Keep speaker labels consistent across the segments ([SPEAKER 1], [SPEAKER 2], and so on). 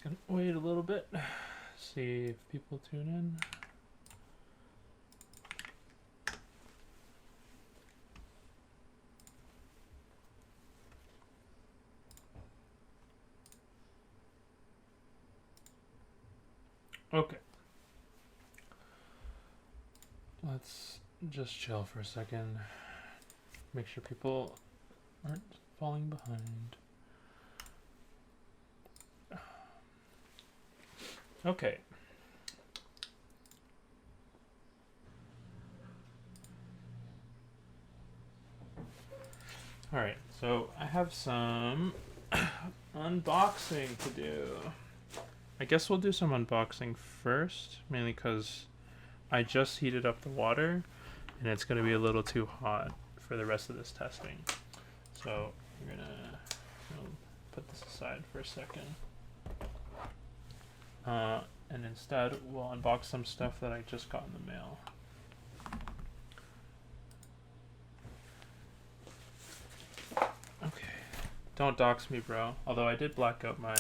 [SPEAKER 1] Just gonna wait a little bit, see if people tune in. Okay. Let's just chill for a second. Make sure people aren't falling behind. Okay. Alright, so I have some unboxing to do. I guess we'll do some unboxing first, mainly because I just heated up the water and it's going to be a little too hot for the rest of this testing. So we're going to put this aside for a second. And instead we'll unbox some stuff that I just got in the mail. Okay. Don't dox me, bro. Although I did black out my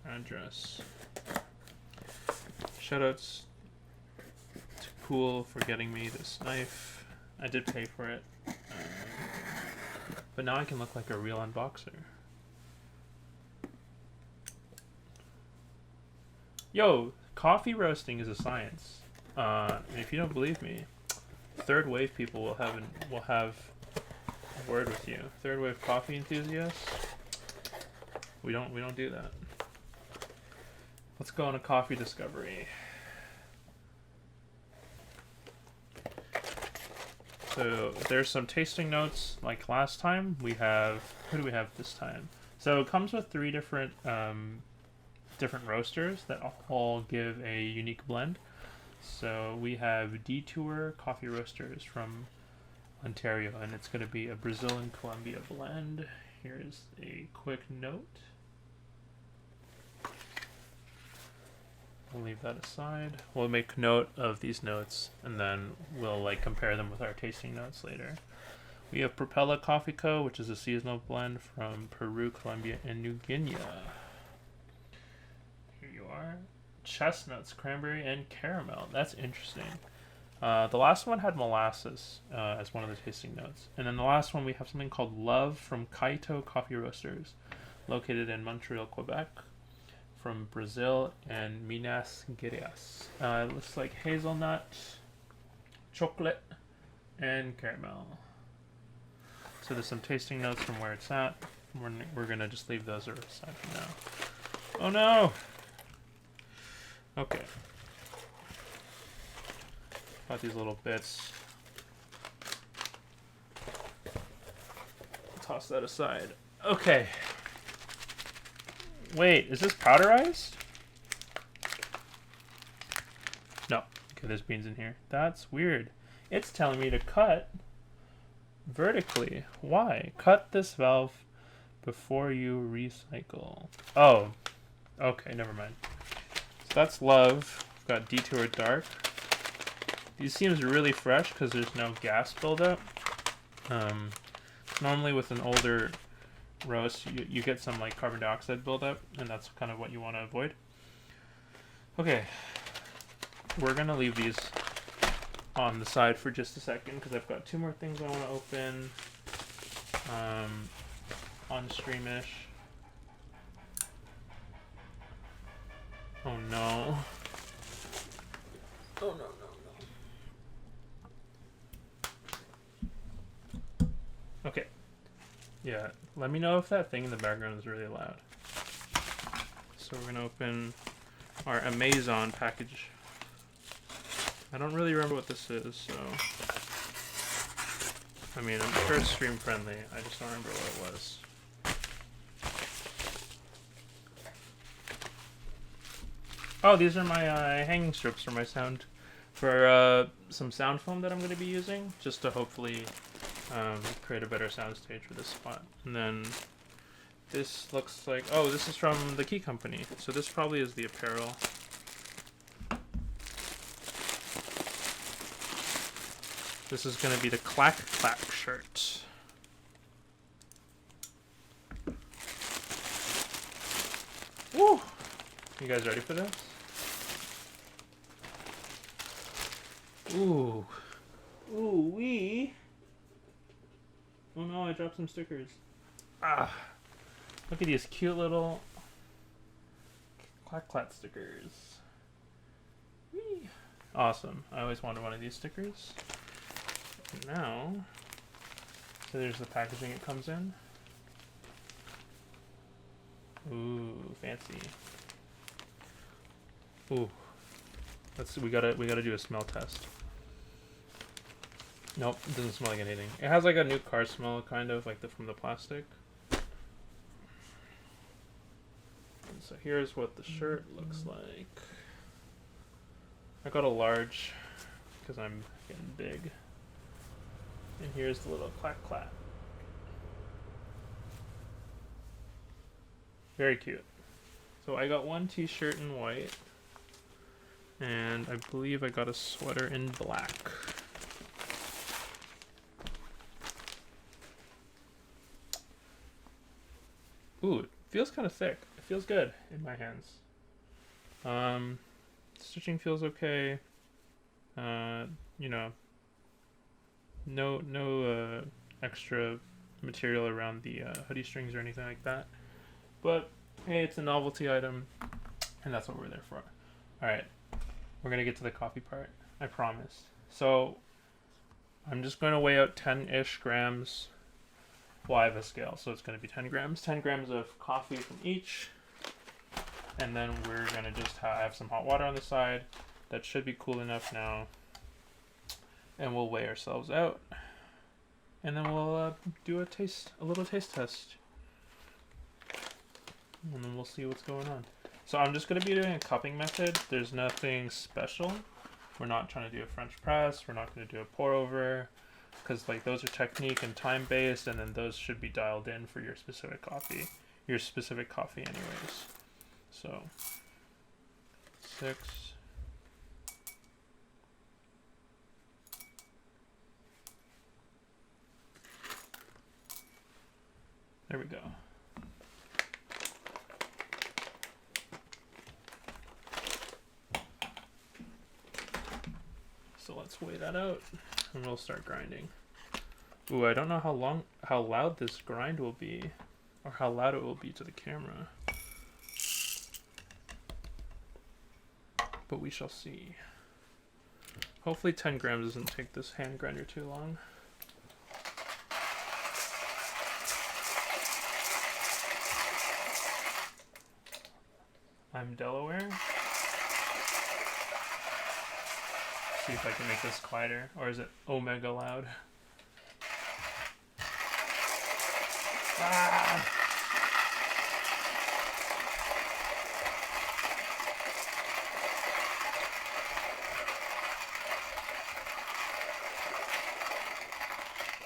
[SPEAKER 1] address. Shoutouts to Pool for getting me this knife. I did pay for it. But now I can look like a real unboxer. Yo, coffee roasting is a science. And if you don't believe me, third wave people will have a word with you. Third wave coffee enthusiasts. We don't do that. Let's go on a coffee discovery. So there's some tasting notes like last time. We have, who do we have this time? So it comes with 3 different roasters that all give a unique blend. So we have Detour Coffee Roasters from Ontario, and it's going to be a Brazil and Colombia blend. Here's a quick note. We'll leave that aside. We'll make note of these notes, and then we'll compare them with our tasting notes later. We have Propella Coffee Co., which is a seasonal blend from Peru, Colombia, and New Guinea. Here you are. Chestnuts, cranberry, and caramel. That's interesting. The last one had molasses as one of the tasting notes. And then the last one we have something called Love from Kaito Coffee Roasters, located in Montreal, Quebec, from Brazil and Minas Gerais. It looks like hazelnut, chocolate, and caramel. So there's some tasting notes from where it's at. We're going to just leave those aside for now. Oh no! Okay. Got these little bits. Toss that aside. Okay. Wait, is this powderized? No. Okay, there's beans in here. That's weird. It's telling me to cut vertically. Why? Cut this valve before you recycle. Oh. Okay, never mind. So that's Love. We've got Detour Dark. These seems really fresh because there's no gas buildup. Normally with an older roast, you get some carbon dioxide buildup, and that's kind of what you want to avoid. Okay, we're gonna leave these on the side for just a second because I've got 2 more things I want to open on Streamish. Oh no. Oh no. Okay. Yeah, let me know if that thing in the background is really loud. So we're going to open our Amazon package. I don't really remember what this is, so... I mean, I'm sure it's stream friendly. I just don't remember what it was. Oh, these are my hanging strips for my sound... For some sound foam that I'm going to be using, just to hopefully... create a better sound stage for this spot. And then this looks like, oh, this is from the Key Company. So this probably is the apparel. This is going to be the Clack Clack shirt. You guys ready for this? Ooh. Ooh wee. Oh no, I dropped some stickers. Ah. Look at these cute little clack stickers. Whee! Awesome. I always wanted one of these stickers. And now, so there's the packaging it comes in. Ooh, fancy. Ooh. We gotta do a smell test. Nope, it doesn't smell like anything. It has like a new car smell, kind of like from the plastic. And so here's what the shirt looks like. I got a large because I'm getting big. And here's the little clack. Very cute. So I got one t-shirt in white. And I believe I got a sweater in black. Ooh, it feels kind of thick. It feels good in my hands. Stitching feels okay. You know, no extra material around the hoodie strings or anything like that. But hey, it's a novelty item, and that's what we're there for. All right, we're gonna get to the coffee part. I promise. So I'm just going to weigh out 10-ish grams. Well, I have a scale, so it's going to be 10 grams. 10 grams of coffee from each. And then we're going to just have some hot water on the side. That should be cool enough now. And we'll weigh ourselves out. And then we'll do a little taste test. And then we'll see what's going on. So I'm just going to be doing a cupping method. There's nothing special. We're not trying to do a French press. We're not going to do a pour over. Because like those are technique and time based, and then those should be dialed in for your specific coffee. Anyways. So 6. There we go. So let's weigh that out. And we'll start grinding. Ooh, I don't know how loud this grind will be, or how loud it will be to the camera. But we shall see. Hopefully 10 grams doesn't take this hand grinder too long. I'm Delaware. See if I can make this quieter, or is it omega loud? Ah!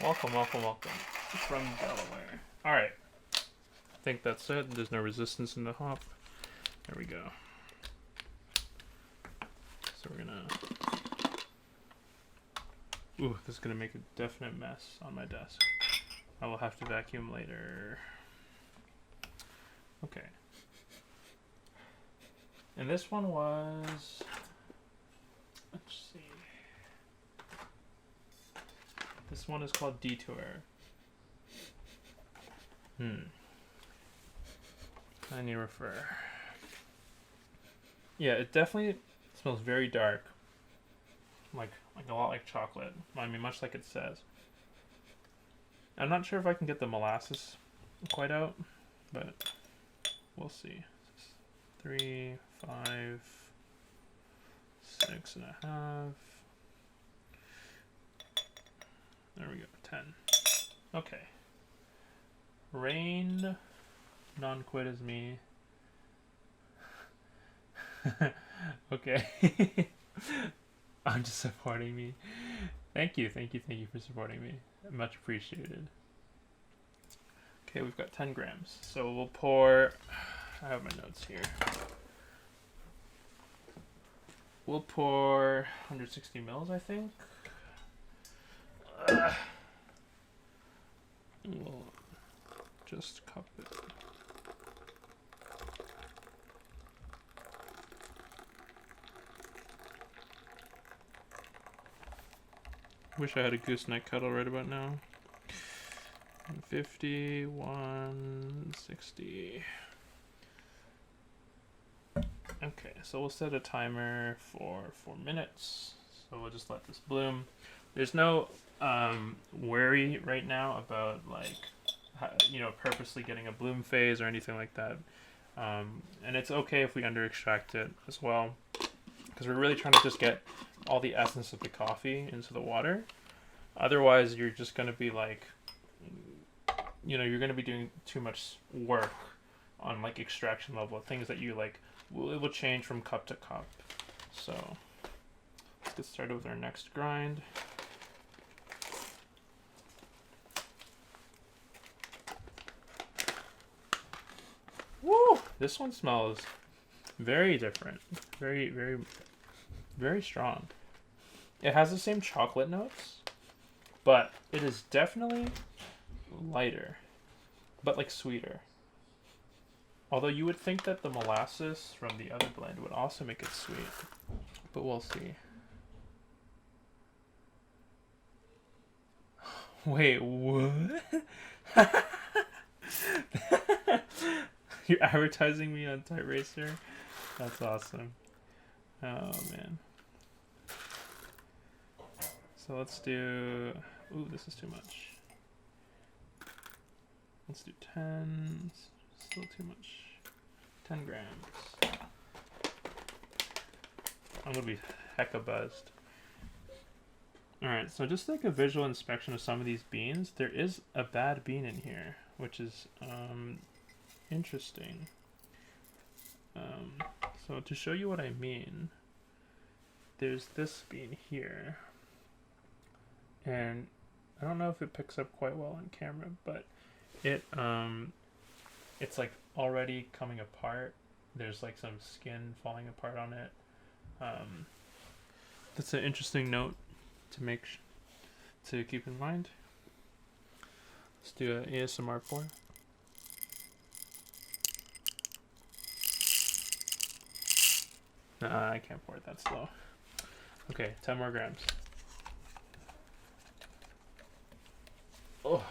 [SPEAKER 1] Welcome from Delaware. Alright. I think that's it. There's no resistance in the hop. There we go. So we're gonna... Ooh, this is gonna make a definite mess on my desk. I will have to vacuum later. Okay. And this one was... Let's see. This one is called Detour. I need to refer. Yeah, it definitely smells very dark. Like a lot like chocolate. I mean, much like it says. I'm not sure if I can get the molasses quite out, but we'll see. 3, 5, 6.5. There we go, 10. Okay. Rain, non-quit as me. Okay. I'm just supporting me. Thank you for supporting me. Much appreciated. Okay, we've got 10 grams. So we'll pour, I have my notes here. We'll pour 160 mils, I think. We'll just cup it. Wish I had a gooseneck kettle right about now. 150, 160. Okay, so we'll set a timer for 4 minutes. So we'll just let this bloom. There's no worry right now about like, purposely getting a bloom phase or anything like that. And it's okay if we under extract it as well, because we're really trying to just get all the essence of the coffee into the water. Otherwise, you're just going to be like, you're going to be doing too much work on like extraction level, things that you like, it will change from cup to cup. So let's get started with our next grind. Woo! This one smells very different. Very, very, very strong. It has the same chocolate notes, but it is definitely lighter, but like sweeter. Although you would think that the molasses from the other blend would also make it sweet, but we'll see. Wait, what? You're advertising me on Type Racer? That's awesome. Oh, man. So let's do... Ooh, this is too much. Let's do 10. Still too much. 10 grams. I'm gonna be hecka buzzed. Alright, so just like a visual inspection of some of these beans, there is a bad bean in here, which is interesting. So to show you what I mean, there's this bean here, and I don't know if it picks up quite well on camera, but it's like already coming apart. There's like some skin falling apart on it. That's an interesting note to keep in mind. Let's do an ASMR pour. I can't pour it that slow. Okay, 10 more grams. Oh.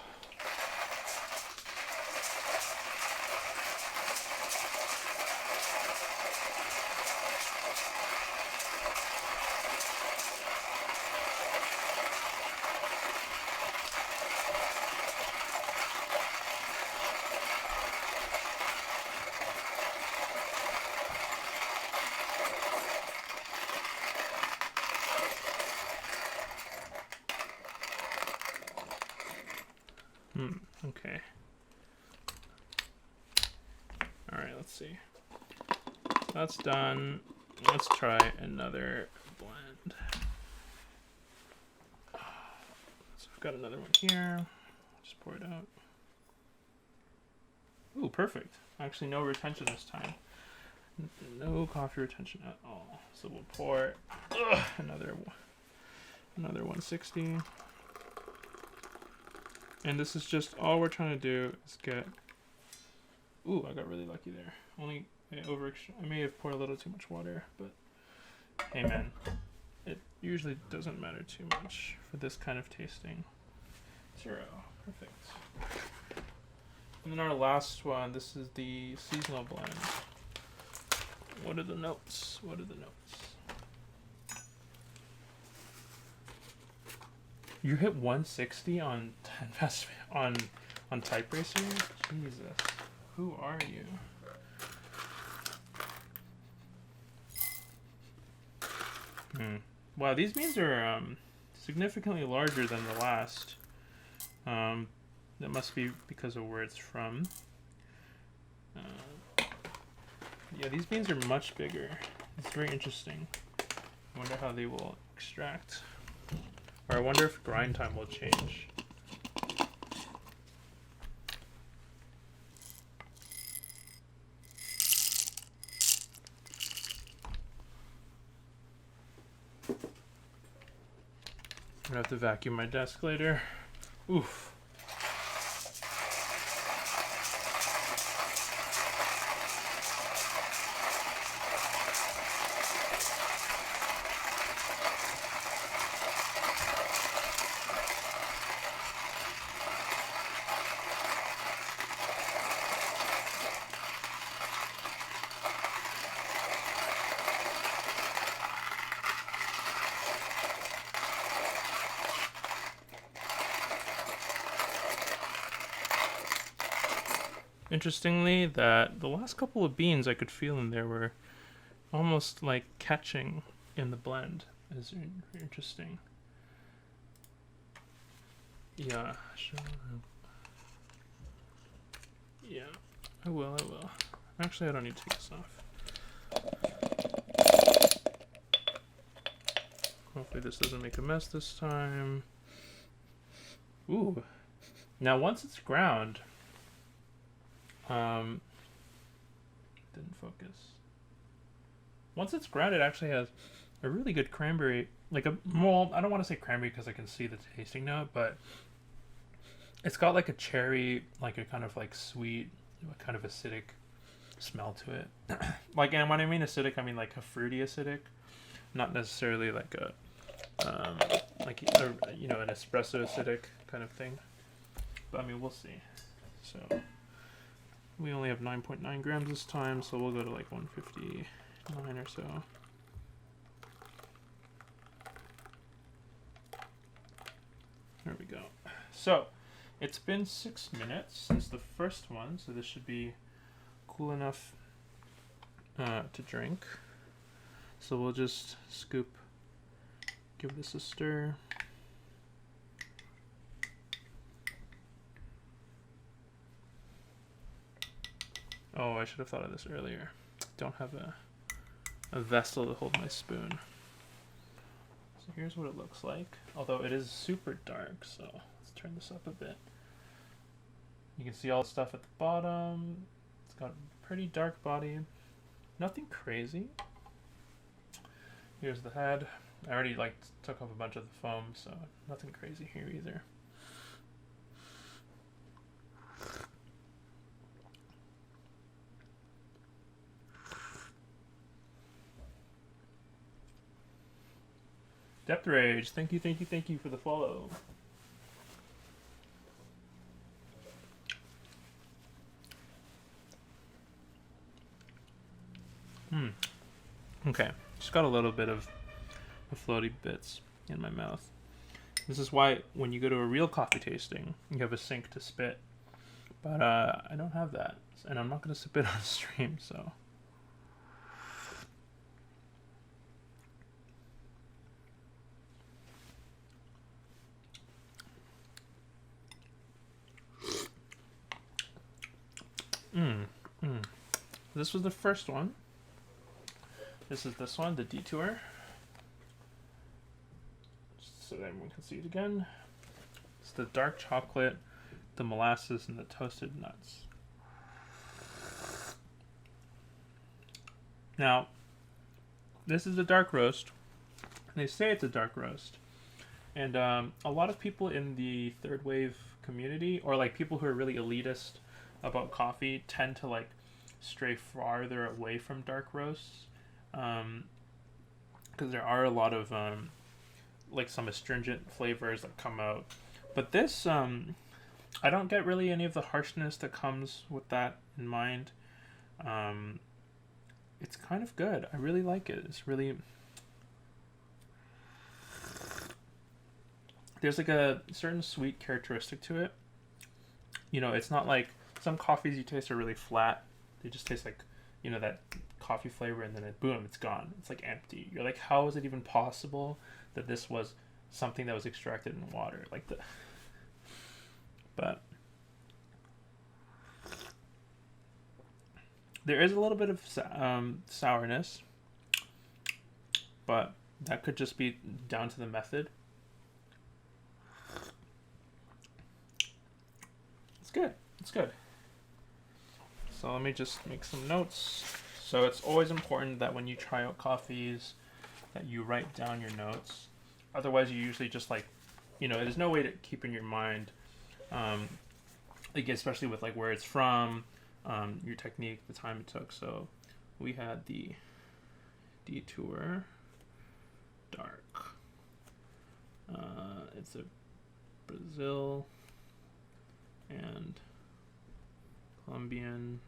[SPEAKER 1] Okay. Alright, let's see. That's done. Let's try another blend. So I've got another one here. Just pour it out. Ooh, perfect. Actually, no retention this time. No coffee retention at all. So we'll pour another 160. And this is just all we're trying to do is get. Ooh, I got really lucky there. I may have poured a little too much water, but hey man, it usually doesn't matter too much for this kind of tasting. 0, perfect. And then our last one, this is the seasonal blend. What are the notes? What are the notes? You hit 160 on 10 fast on Type Racer? Jesus. Who are you? Wow, these beans are significantly larger than the last. That must be because of where it's from. Yeah, these beans are much bigger. It's very interesting. I wonder how they will extract. Or I wonder if grind time will change. I'm gonna have to vacuum my desk later. Oof. interestingly, that the last couple of beans I could feel in there were almost like catching in the blend. Is interesting. Yeah, sure. Yeah, I will. Actually, I don't need to take this off. Hopefully this doesn't make a mess this time. Ooh. Now once it's ground, didn't focus. Once it's ground, it actually has a really good cranberry, like well, I don't want to say cranberry because I can see the tasting note, but it's got like a cherry, like a kind of like sweet, kind of acidic smell to it. Like, and when I mean acidic, I mean like a fruity acidic, not necessarily like a like a, an espresso acidic kind of thing. But I mean, we'll see. So we only have 9.9 grams this time, so we'll go to like 159 or so. There we go. So it's been 6 minutes since the first one, so this should be cool enough to drink. So we'll just give this a stir. Oh, I should have thought of this earlier. Don't have a vessel to hold my spoon. So here's what it looks like. Although it is super dark, so let's turn this up a bit. You can see all the stuff at the bottom. It's got a pretty dark body. Nothing crazy. Here's the head. I already took off a bunch of the foam, so nothing crazy here either. Depth Rage, thank you for the follow. Okay, just got a little bit of the floaty bits in my mouth. This is why when you go to a real coffee tasting, you have a sink to spit. But I don't have that, and I'm not going to spit on stream, so... This was the first one. This is this one, the Detour. Just so that everyone can see it again. It's the dark chocolate, the molasses, and the toasted nuts. Now, this is a dark roast. They say it's a dark roast. And a lot of people in the third wave community, or like people who are really elitist about coffee, tend to stray farther away from dark roasts, because there are a lot of some astringent flavors that come out. But this, I don't get really any of the harshness that comes with that in mind. It's kind of good. I really like it. It's really... There's like a certain sweet characteristic to it. It's not like some coffees you taste are really flat. They just taste like, that coffee flavor, and then boom, it's gone. It's like empty. You're like, how is it even possible that this was something that was extracted in water? But there is a little bit of sourness, but that could just be down to the method. It's good. So let me just make some notes. So it's always important that when you try out coffees that you write down your notes. Otherwise you usually just there's no way to keep in your mind, especially with where it's from, your technique, the time it took. So we had the Detour Dark. It's a Brazil and Colombian,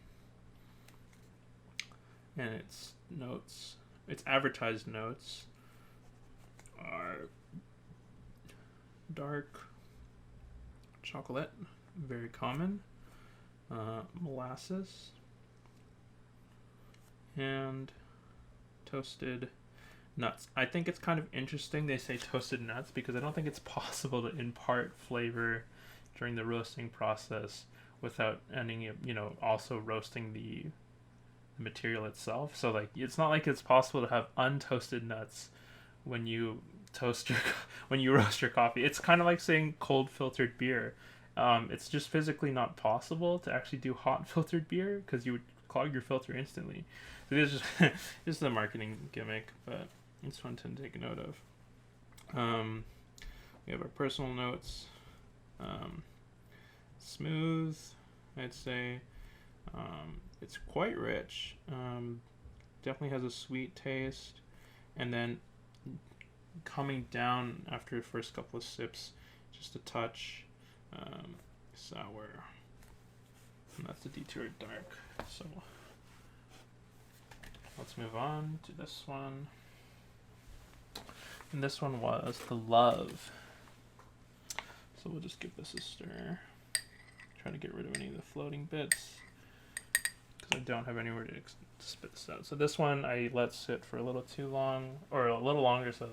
[SPEAKER 1] and its advertised notes are dark chocolate, very common, molasses, and toasted nuts. I think it's kind of interesting they say toasted nuts because I don't think it's possible to impart flavor during the roasting process without ending up, also roasting the material itself. So like it's not like it's possible to have untoasted nuts when you when you roast your coffee. It's kind of like saying cold filtered beer. It's just physically not possible to actually do hot filtered beer because you would clog your filter instantly. So this is just a marketing gimmick, but it's one to take note of. We have our personal notes. Smooth, I'd say. It's quite rich. Definitely has a sweet taste, and then coming down after the first couple of sips, just a touch sour. And that's the Detoured Dark. So let's move on to this one. And this one was the Love. So we'll just give this a stir. Try to get rid of any of the floating bits because I don't have anywhere to spit this out. So this one I let sit for a little too long, or a little longer, so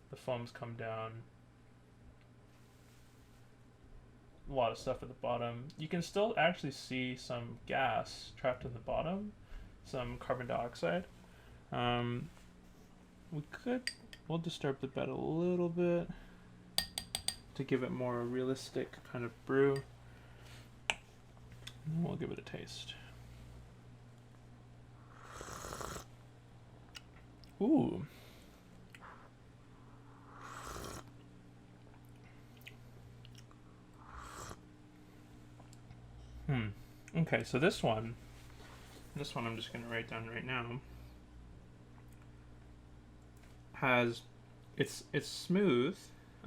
[SPEAKER 1] the foams come down. A lot of stuff at the bottom. You can still actually see some gas trapped in the bottom, some carbon dioxide. We'll disturb the bed a little bit to give it more realistic kind of brew. And we'll give it a taste. Ooh. Okay, so this one I'm just going to write down right now. It's smooth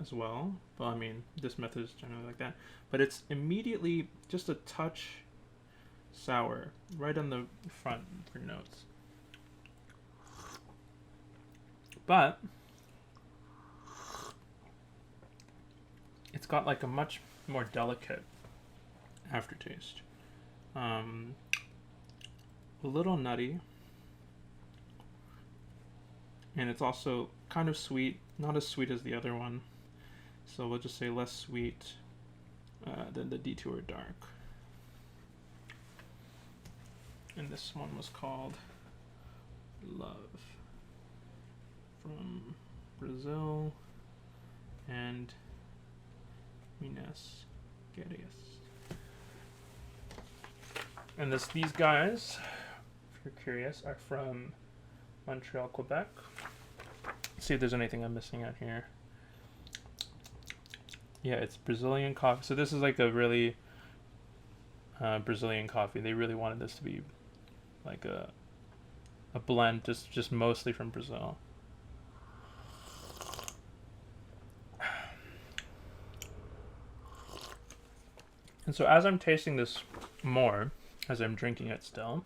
[SPEAKER 1] as well. Well, I mean, this method is generally like that, but it's immediately just a touch sour right on the front for notes. But it's got like a much more delicate aftertaste. A little nutty, and it's also kind of sweet, not as sweet as the other one, so we'll just say less sweet than the Detoured Dark. And this one was called Love, from Brazil and Minas Gerais. And these guys, if you're curious, are from Montreal, Quebec. Let's see if there's anything I'm missing out here. Yeah, it's Brazilian coffee. So this is like a really Brazilian coffee. They really wanted this to be like a blend, just mostly from Brazil. And so as I'm tasting this more, as I'm drinking it still,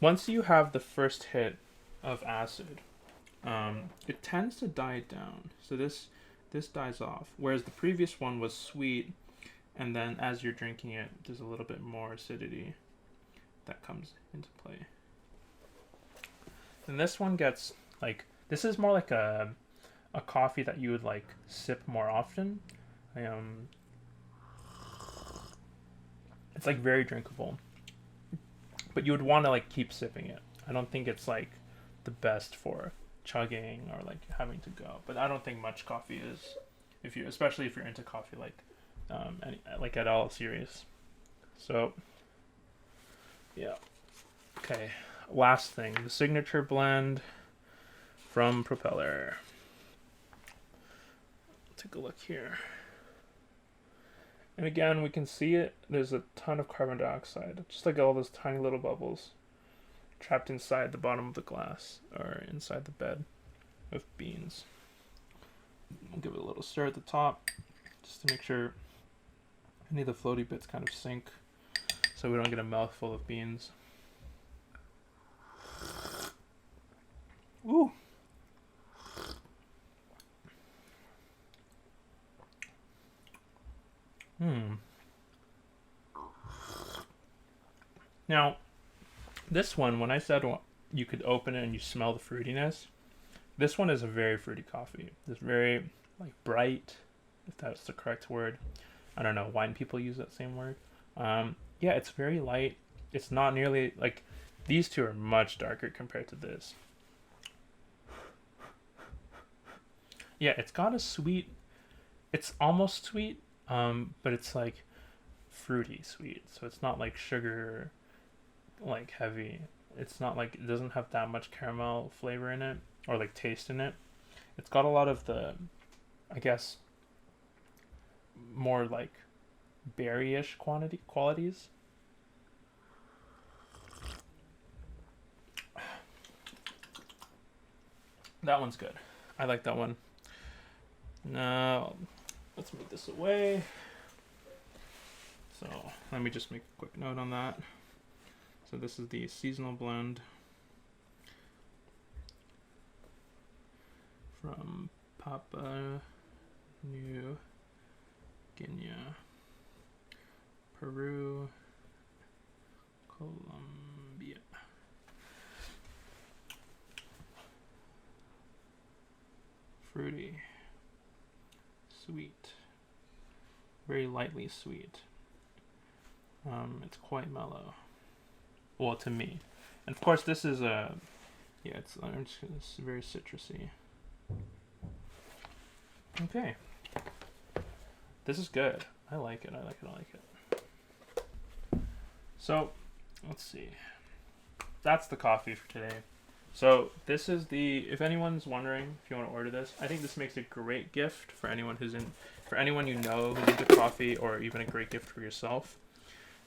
[SPEAKER 1] once you have the first hit of acid, it tends to die down. So this dies off, whereas the previous one was sweet, and then as you're drinking it, there's a little bit more acidity that comes into play. And this one gets like, this is more like a coffee that you would like sip more often. It's like very drinkable, but you would want to like keep sipping it. I don't think it's like the best for chugging or like having to go, but I don't think much coffee is, especially if you're into coffee like at all serious. So yeah, okay, last thing, the signature blend from Propeller. Take a look here. And again, we can see it. There's a ton of carbon dioxide, just like all those tiny little bubbles trapped inside the bottom of the glass or inside the bed of beans. We'll give it a little stir at the top just to make sure any of the floaty bits kind of sink so we don't get a mouthful of beans. Ooh. Now, this one, when I said you could open it and you smell the fruitiness, this one is a very fruity coffee. It's very like bright, if that's the correct word. I don't know, wine people use that same word. Yeah, it's very light. It's not nearly like, these two are much darker compared to this. Yeah, it's got a sweet, it's almost sweet, but it's like fruity sweet. So it's not like sugar, like heavy. It's not like, it doesn't have that much caramel flavor in it or like taste in it. It's got a lot of the, I guess, more like berry-ish qualities. That one's good. I like that one. Now, let's move this away. So, let me just make a quick note on that. So this is the seasonal blend from Papua New Guinea, Peru, Colombia. Fruity, sweet, very lightly sweet. It's quite mellow. Well, to me. And of course this is a, yeah, it's very citrusy. Okay. This is good. I like it. So, let's see. That's the coffee for today. So, this is the, if anyone's wondering if you want to order this, I think this makes a great gift for anyone for anyone you know who's into coffee, or even a great gift for yourself.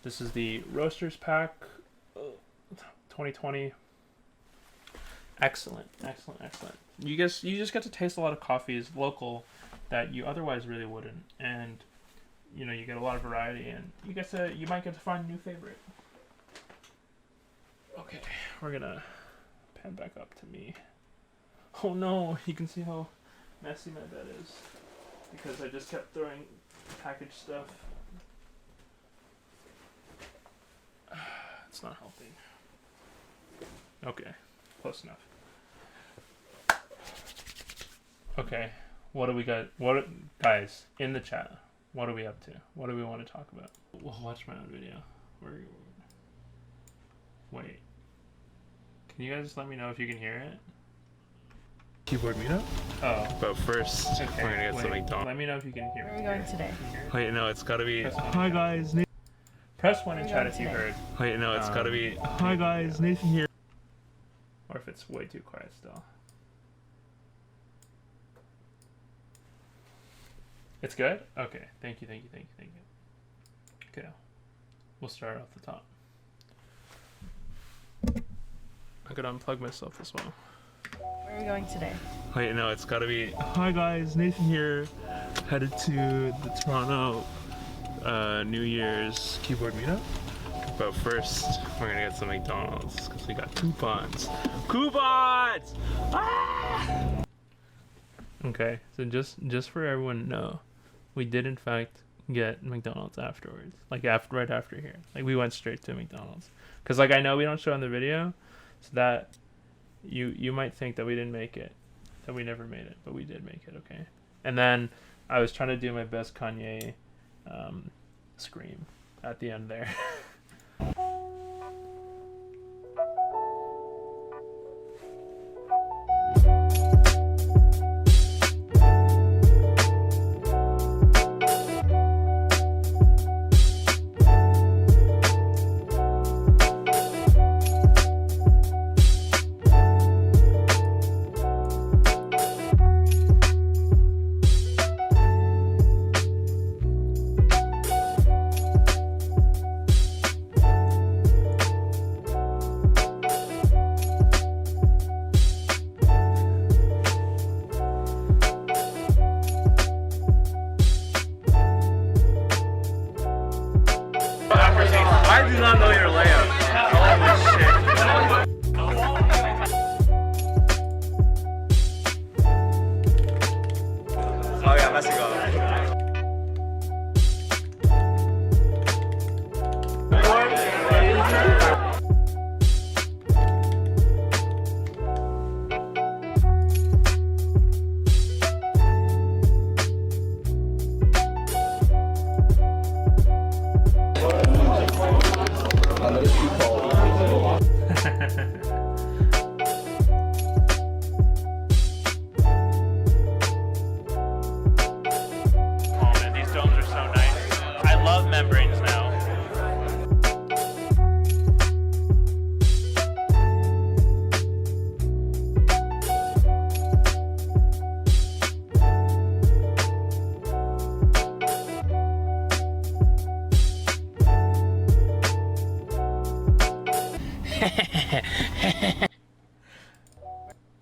[SPEAKER 1] This is the Roasters Pack 2020. Excellent. You just get to taste a lot of coffees local that you otherwise really wouldn't, and you know, you get a lot of variety, and you might get to find a new favorite. Okay, we're gonna pan back up to me. Oh no, you can see how messy my bed is because I just kept throwing packaged stuff. It's not helping. Okay, close enough. Okay, what do we got? Guys, in the chat, what are we up to? What do we want to talk about? We'll watch my own video. Wait. Can you guys let me know if you can hear it? Keyboard meetup? Oh. But first, okay, we're gonna get something done. Let me know if you can hear me.
[SPEAKER 2] Where are we going today?
[SPEAKER 1] Wait, no, it's gotta be. Hi guys. Press 1 in chat if you heard. Wait, no, it's gotta be. Hi guys, Nathan here. Or if it's way too quiet still. It's good? Okay. Thank you. Okay. We'll start off the top. I could unplug myself as well.
[SPEAKER 2] Where are we going today?
[SPEAKER 1] Wait, no, it's gotta be. Hi guys, Nathan here. Headed to the Toronto New Year's keyboard meetup. But first, we're gonna get some McDonald's because we got coupons. Coupons! Ah! Okay, so just for everyone to know, we did in fact get McDonald's afterwards. Like right after here. Like we went straight to McDonald's. Cause like I know we don't show in the video, so that you might think that we didn't make it, that we never made it, but we did make it. Okay. And then I was trying to do my best Kanye scream at the end there. Oh man, these domes are so nice. I love membranes now.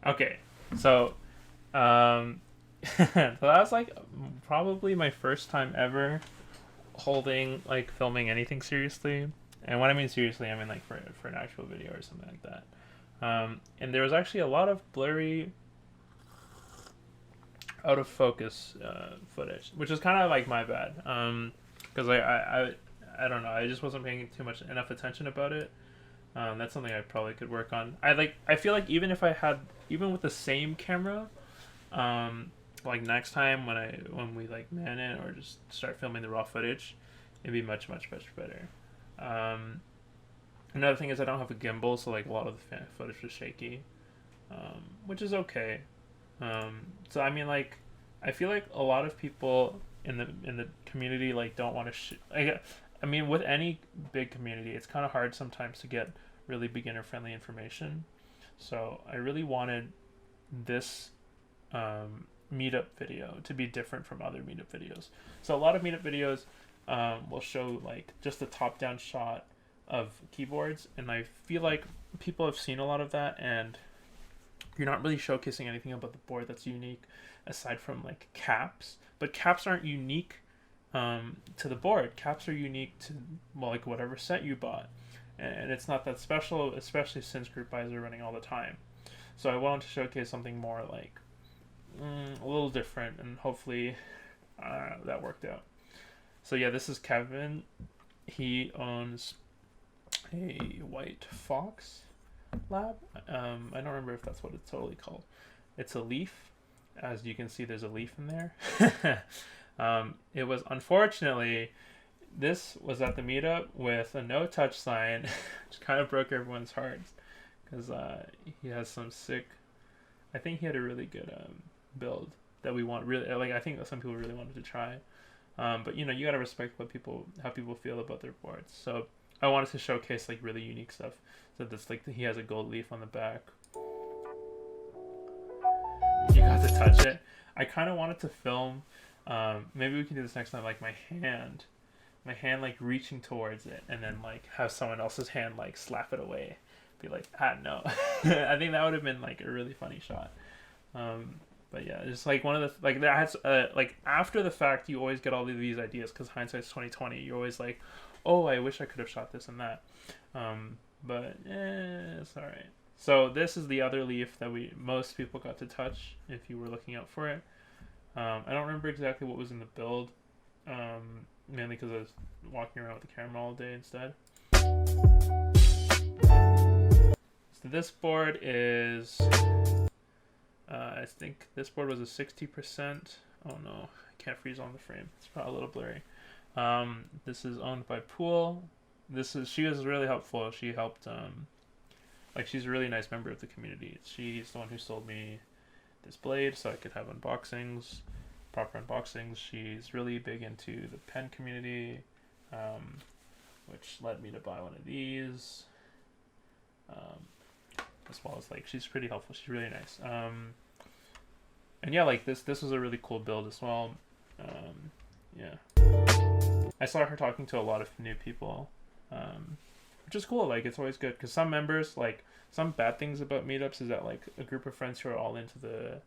[SPEAKER 1] Okay, so so that was like probably my first time ever holding like filming anything seriously. And when I mean seriously, I mean like for an actual video or something like that. And there was actually a lot of blurry, out of focus footage, which is kind of like my bad. Because I don't know, I just wasn't paying too much enough attention about it. That's something I probably could work on. I feel like even with the same camera, like next time when we like man it or just start filming the raw footage, it'd be much better. Another thing is I don't have a gimbal, so like a lot of the footage was shaky, which is okay. So I mean, like, I feel like a lot of people in the community like don't want to. I mean, with any big community, it's kind of hard sometimes to get really beginner friendly information. So I really wanted this meetup video to be different from other meetup videos. So a lot of meetup videos will show like just a top down shot of keyboards, and I feel like people have seen a lot of that, and you're not really showcasing anything about the board that's unique aside from like caps. But caps aren't unique to the board. Caps are unique to, well, like whatever set you bought, and it's not that special, especially since group buys are running all the time. So I wanted to showcase something more like a little different, and hopefully that worked out. So yeah, this is Kevin. He owns a White Fox lab. I don't remember if that's what it's totally called. It's a leaf. As you can see, there's a leaf in there. It was, unfortunately, this was at the meetup with a no touch sign, which kind of broke everyone's hearts, because he has some sick, I think he had a really good build that we want really, like, I think some people really wanted to try. But you know, you gotta respect how people feel about their boards. So I wanted to showcase like really unique stuff. So this, like, he has a gold leaf on the back. You got to touch it. I kind of wanted to film. Maybe we can do this next time. Like my hand like reaching towards it, and then like have someone else's hand like slap it away. Be like, no. I think that would have been like a really funny shot. But yeah, just like one of the like that's like after the fact, you always get all of these ideas because hindsight's 2020. You're always like, oh, I wish I could have shot this and that. But it's all right. So this is the other leaf that most people got to touch if you were looking out for it. I don't remember exactly what was in the build, mainly because I was walking around with the camera all day instead. So this board is, I think this board was a 60%. Oh no, I can't freeze on the frame. It's probably a little blurry. This is owned by Pool. She was really helpful. She helped, like, she's a really nice member of the community. She's the one who sold me this blade so I could have proper unboxings. She's really big into the pen community, which led me to buy one of these, as well as, like, she's pretty helpful. She's really nice. And yeah, like, this was a really cool build as well. Yeah. I saw her talking to a lot of new people, which is cool. Like, it's always good because some members, like, some bad things about meetups is that like a group of friends who are all into the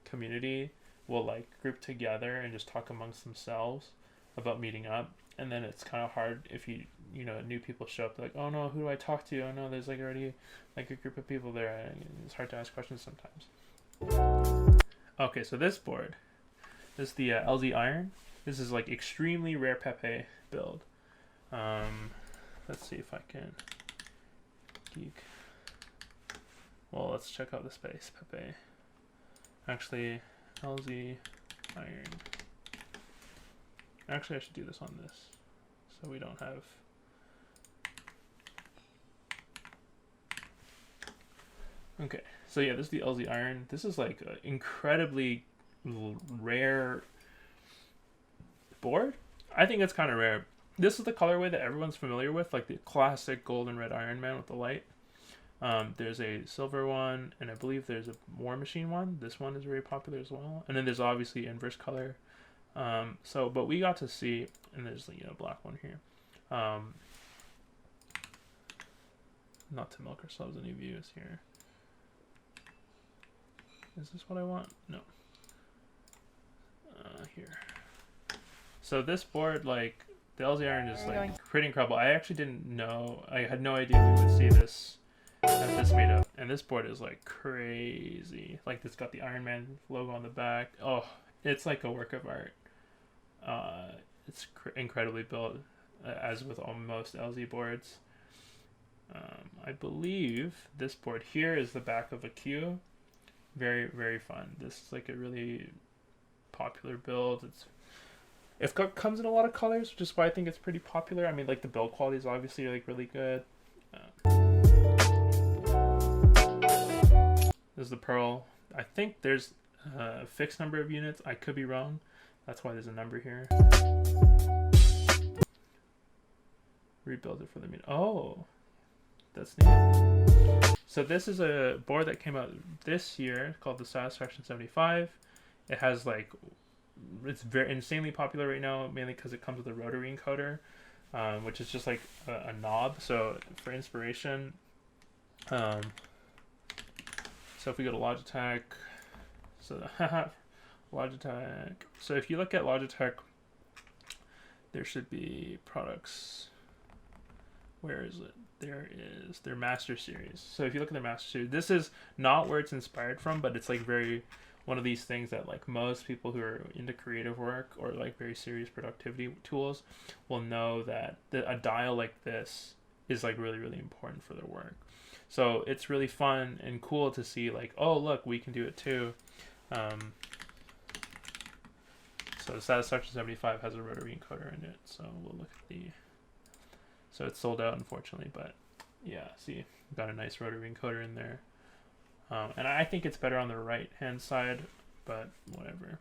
[SPEAKER 1] community will like group together and just talk amongst themselves about meeting up, and then it's kind of hard if you know new people show up like, oh no, who do I talk to? Oh no, there's like already like a group of people there. It's hard to ask questions sometimes. Okay, so this board, this is the LZ Iron. This is like extremely rare Pepe build. Let's see if I can geek. Well, let's check out the space Pepe. Actually, LZ Iron. Actually, I should do this on this, so we don't have. Okay, so yeah, this is the LZ Iron. This is like an incredibly rare board. I think it's kind of rare. This is the colorway that everyone's familiar with, like the classic gold and red Iron Man with the light. There's a silver one, and I believe there's a War Machine one. This one is very popular as well. And then there's obviously inverse color. But we got to see, and there's the black one here. Not to milk ourselves any views here. Is this what I want? No. Here. So this board, like, the LZ Iron is like pretty incredible. I actually didn't know. I had no idea we would see this at this meetup. And this board is like crazy. Like, it's got the Iron Man logo on the back. Oh, it's like a work of art. It's incredibly built, as with almost LZ boards. I believe this board here is the back of a Q. Very, very fun. This is like a really popular build. It comes in a lot of colors, which is why I think it's pretty popular. I mean, like, the build quality is obviously like really good. This is the Pearl. I think there's a fixed number of units. I could be wrong. That's why there's a number here. Rebuild it for the meet. Oh, that's neat. So this is a board that came out this year called the Satisfaction 75. It has like, it's very insanely popular right now, mainly because it comes with a rotary encoder, which is just like a knob. So for inspiration, so if we go to Logitech, so Logitech. So if you look at Logitech, there should be products. Where is it? There is their Master Series. So if you look at their Master Series, this is not where it's inspired from, but it's like very one of these things that like most people who are into creative work or like very serious productivity tools will know that a dial like this is like really, really important for their work. So it's really fun and cool to see like, oh, look, we can do it too. So the Satisfaction 75 has a rotary encoder in it. So we'll look at the... So it's sold out, unfortunately, but yeah, see, got a nice rotary encoder in there. And I think it's better on the right-hand side, but whatever.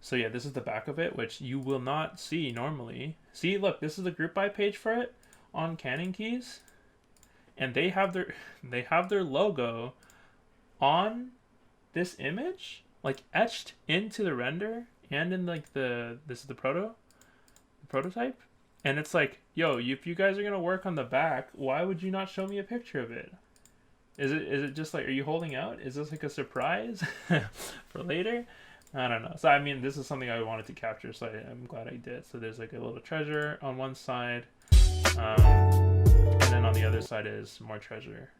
[SPEAKER 1] So yeah, this is the back of it, which you will not see normally. See, look, this is the group buy page for it on Cannon Keys, and they have their logo on this image, like etched into the render and in like this is the prototype. And it's like, yo, if you guys are gonna work on the back, why would you not show me a picture of it? Is it just like, are you holding out? Is this like a surprise for later? I don't know. So I mean, this is something I wanted to capture, so I'm glad I did. So there's like a little treasure on one side, and then on the other side is more treasure,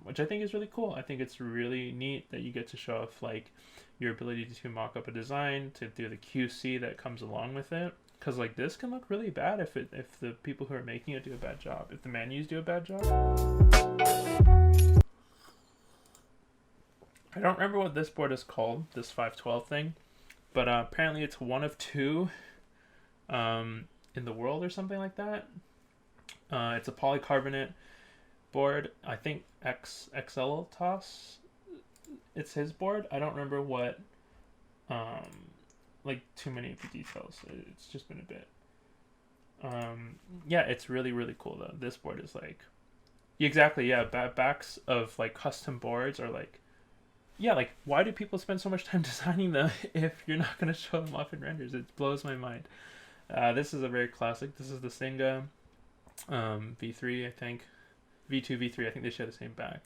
[SPEAKER 1] which I think is really cool. I think it's really neat that you get to show off like your ability to mock up a design, to do the QC that comes along with it. Because like this can look really bad if the people who are making it do a bad job. If the menus do a bad job. I don't remember what this board is called, this 512 thing, but apparently it's one of two in the world or something like that. It's a polycarbonate board. I think XL Toss, it's his board. I don't remember what like too many of the details. It's just been a bit. Yeah, it's really, really cool though. This board is like, exactly, yeah. Backs of like custom boards are like, yeah, like why do people spend so much time designing them if you're not gonna show them off in renders? It blows my mind. This is a very classic. This is the Singa V3, I think. V2, V3, I think they share the same back.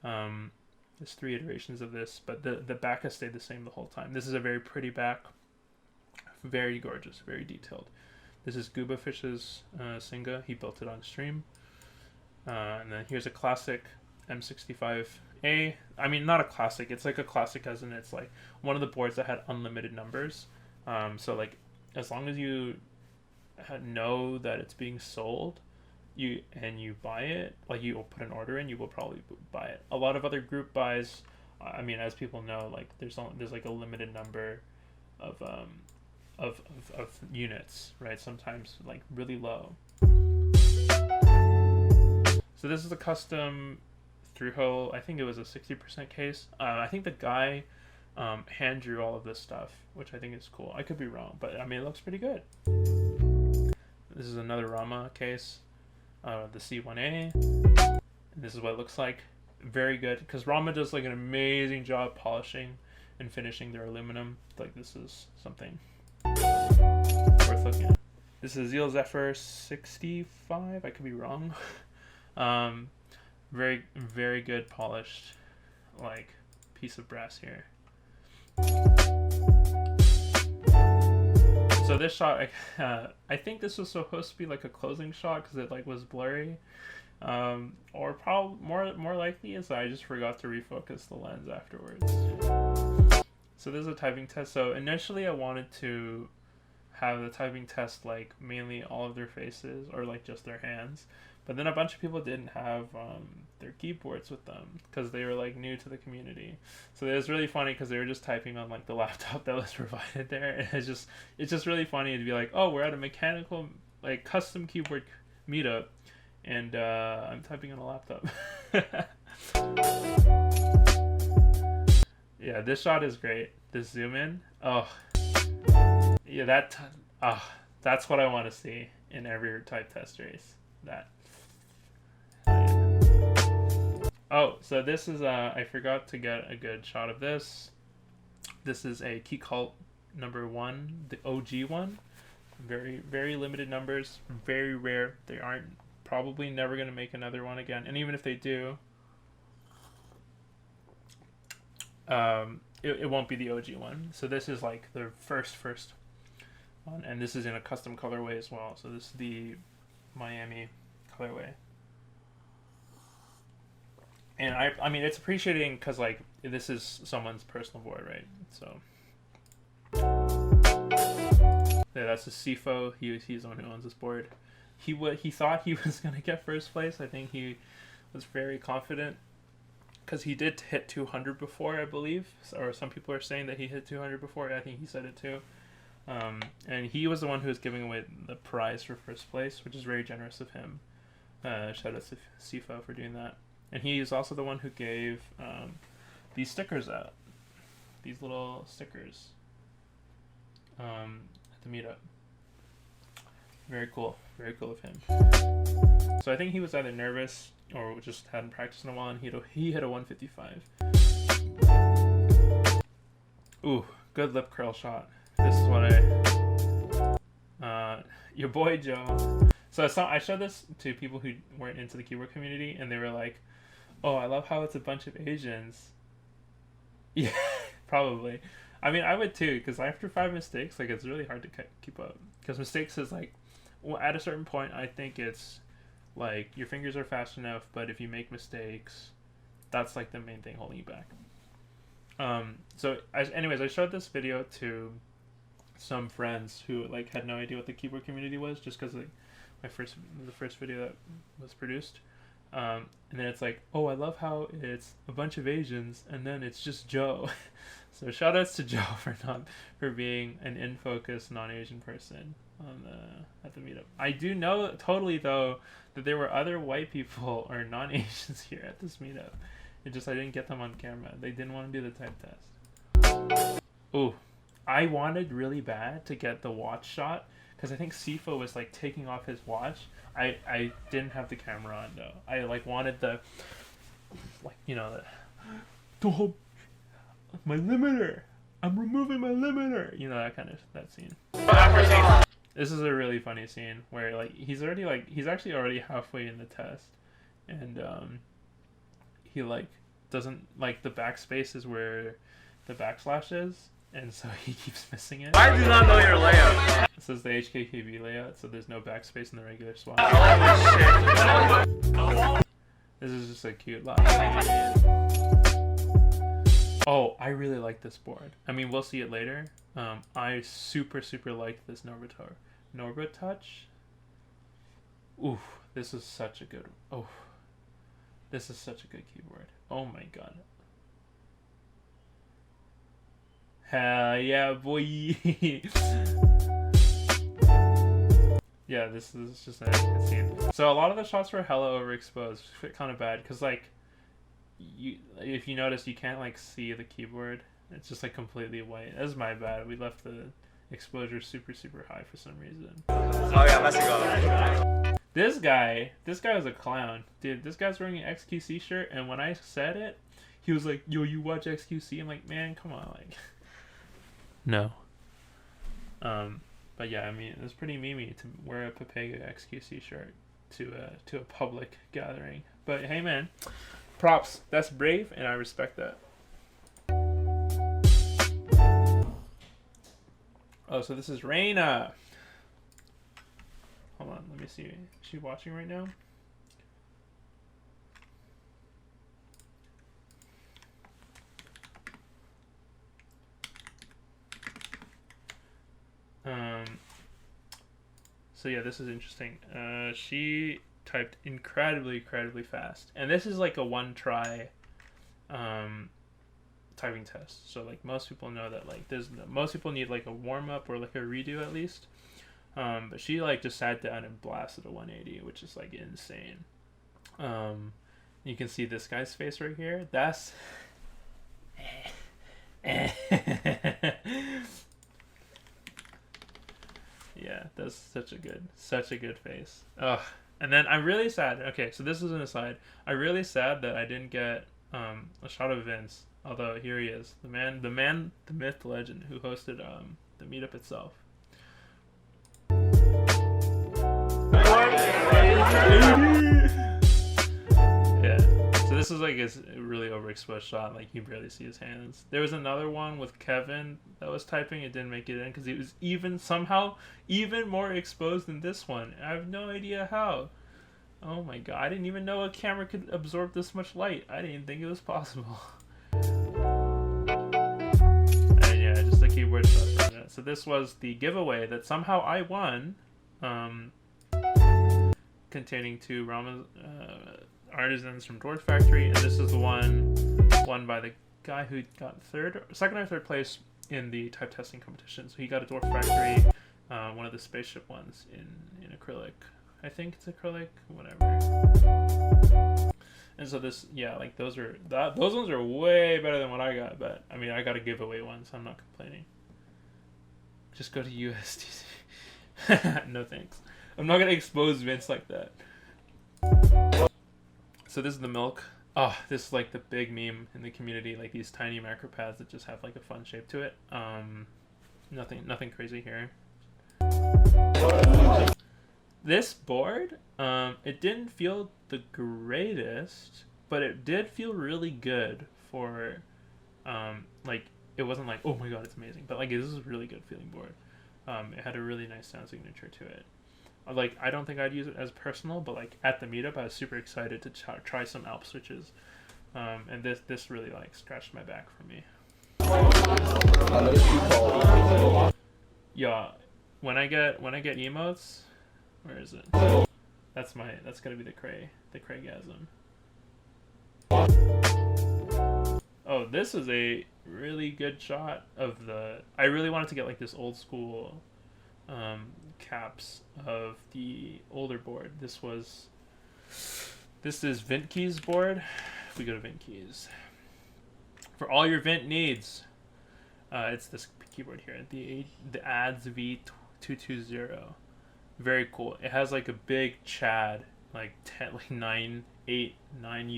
[SPEAKER 1] There's 3 iterations of this, but the back has stayed the same the whole time. This is a very pretty back. Very gorgeous, very detailed. This is Gooba Fish's Singa. He built it on stream. And then here's a classic M65A. I mean, not a classic. It's like a classic as in it's like one of the boards that had unlimited numbers. So like as long as you know that it's being sold, you buy it, like you will put an order in, you will probably buy it. A lot of other group buys, I mean, as people know, like there's like a limited number of units, right? Sometimes like really low. So this is a custom through hole. I think it was a 60% case. I think the guy hand drew all of this stuff, which I think is cool. I could be wrong, but I mean, it looks pretty good. This is another Rama case, the C1A. And this is what it looks like. Very good, because Rama does like an amazing job polishing and finishing their aluminum. Like, this is something worth looking at. This is Zeal Zephyr 65. I could be wrong. Very, very good polished, like, piece of brass here. So this shot, I think this was supposed to be like a closing shot because it like was blurry, or probably more likely is I just forgot to refocus the lens afterwards. So this is a typing test. So initially I wanted to have the typing test like mainly all of their faces or like just their hands, but then a bunch of people didn't have their keyboards with them because they were like new to the community. So it was really funny because they were just typing on like the laptop that was provided there, and it's just really funny to be like, oh, we're at a mechanical like custom keyboard meetup, and I'm typing on a laptop. Yeah, this shot is great. This zoom in, oh yeah, that's what I want to see in every type test race. That. Oh, so this is I forgot to get a good shot of this. This is a Key Cult number 1, the OG one. Very, very limited numbers, very rare. They aren't probably never going to make another one again. And even if they do, it won't be the OG one. So this is like the first one, and this is in a custom colorway as well. So this is the Miami colorway. And I mean, it's appreciating because like this is someone's personal board, right? So yeah, that's a CFO. He's the one who owns this board. He thought he was gonna get first place. I think he was very confident because he did hit 200 before, I believe, or some people are saying that he hit 200 before. I think he said it too. And he was the one who was giving away the prize for first place, which is very generous of him. Shout out to CFO for doing that. And he is also the one who gave these stickers out. These little stickers at the meetup. Very cool. Very cool of him. So I think he was either nervous or just hadn't practiced in a while, and he hit a 155. Ooh, good lip curl shot. This is what your boy Joe. So I showed this to people who weren't into the keyboard community, and they were like, oh, I love how it's a bunch of Asians. Yeah, probably. I mean, I would too, because after 5 mistakes, like, it's really hard to keep up. Because mistakes is like, well, at a certain point, I think it's like your fingers are fast enough, but if you make mistakes, that's like the main thing holding you back. Anyways, I showed this video to some friends who like had no idea what the keyboard community was, just because like the first video that was produced. And then it's like, oh, I love how it's a bunch of Asians and then it's just Joe. So shout outs to Joe for being an in focus non-Asian person at the meetup. I do know totally though that there were other white people or non-Asians here at this meetup. I didn't get them on camera. They didn't want to do the type test. Ooh, I wanted really bad to get the watch shot because I think Sifo was like taking off his watch. I didn't have the camera on though. I like wanted the, like, you know, the whole, my limiter. I'm removing my limiter. You know, that scene. This is a really funny scene where like he's actually already halfway in the test, and he like doesn't like the backspace is where the backslash is, and so he keeps missing it.
[SPEAKER 3] I do not know your layout.
[SPEAKER 1] This is the HKKB layout, so there's no backspace in the regular swap. This is just a cute line. Oh, I really like this board. I mean, we'll see it later. I super like this Norbert Touch. Ooh, this is such a good. Oh, this is such a good keyboard. Oh my god. Hell yeah, boy. Yeah, this is just a scene. So a lot of the shots were hella overexposed, kind of bad, because like if you notice, you can't like see the keyboard. It's just like completely white. That's my bad. We left the exposure super high for some reason.
[SPEAKER 3] Oh yeah, let's go.
[SPEAKER 1] This guy was a clown, dude. This guy's wearing an XQC shirt, and when I said it, he was like, "Yo, you watch XQC?" I'm like, "Man, come on, like." No. But yeah, I mean, it was pretty memey to wear a Pepega XQC shirt to a public gathering. But hey, man, props. That's brave, and I respect that. Oh, so this is Reina. Hold on, let me see. Is she watching right now? So yeah, this is interesting. She typed incredibly fast, and this is like a one try typing test. So like most people know that like most people need like a warm up or like a redo at least. But she like just sat down and blasted a 180, which is like insane. You can see this guy's face right here. That's yeah, that's such a good face. Ugh. And then I'm really sad. Okay, so this is an aside. I'm really sad that I didn't get a shot of Vince. Although here he is, the man, the myth, the legend, who hosted the meetup itself. Yeah. So this is like a really overexposed shot. Like you barely see his hands. There was another one with Kevin that was typing. It didn't make it in because it was somehow even more exposed than this one. I have no idea how. Oh my god! I didn't even know a camera could absorb this much light. I didn't think it was possible. And yeah, just a keyboard shot for a minute. So this was the giveaway that somehow I won. Containing two ramen artisans from Dwarf Factory, and this is the one won by the guy who got second or third place in the type testing competition. So he got a Dwarf Factory, one of the spaceship ones in acrylic. I think it's acrylic, whatever. And so this, yeah, like those ones are way better than what I got. But I mean, I got a giveaway one, so I'm not complaining. Just go to USDC. No thanks. I'm not gonna expose Vince like that. So this is the milk. Oh, this is like the big meme in the community, like these tiny macro pads that just have like a fun shape to it. Nothing crazy here. This board, it didn't feel the greatest, but it did feel really good for, like it wasn't like, oh my god, it's amazing, but like this is a really good feeling board. It had a really nice sound signature to it. Like, I don't think I'd use it as personal, but like at the meetup, I was super excited to try some Alp switches, and this really like scratched my back for me. Yeah, when I get emotes, where is it? That's gotta be the Craigasm. Oh, this is a really good shot of the. I really wanted to get like this old school caps of the older board. This is Vintkey's board. If we go to Vintkey's for all your Vint needs, it's this keyboard here, the ADS V220. Very cool. It has like a big Chad, like 9 U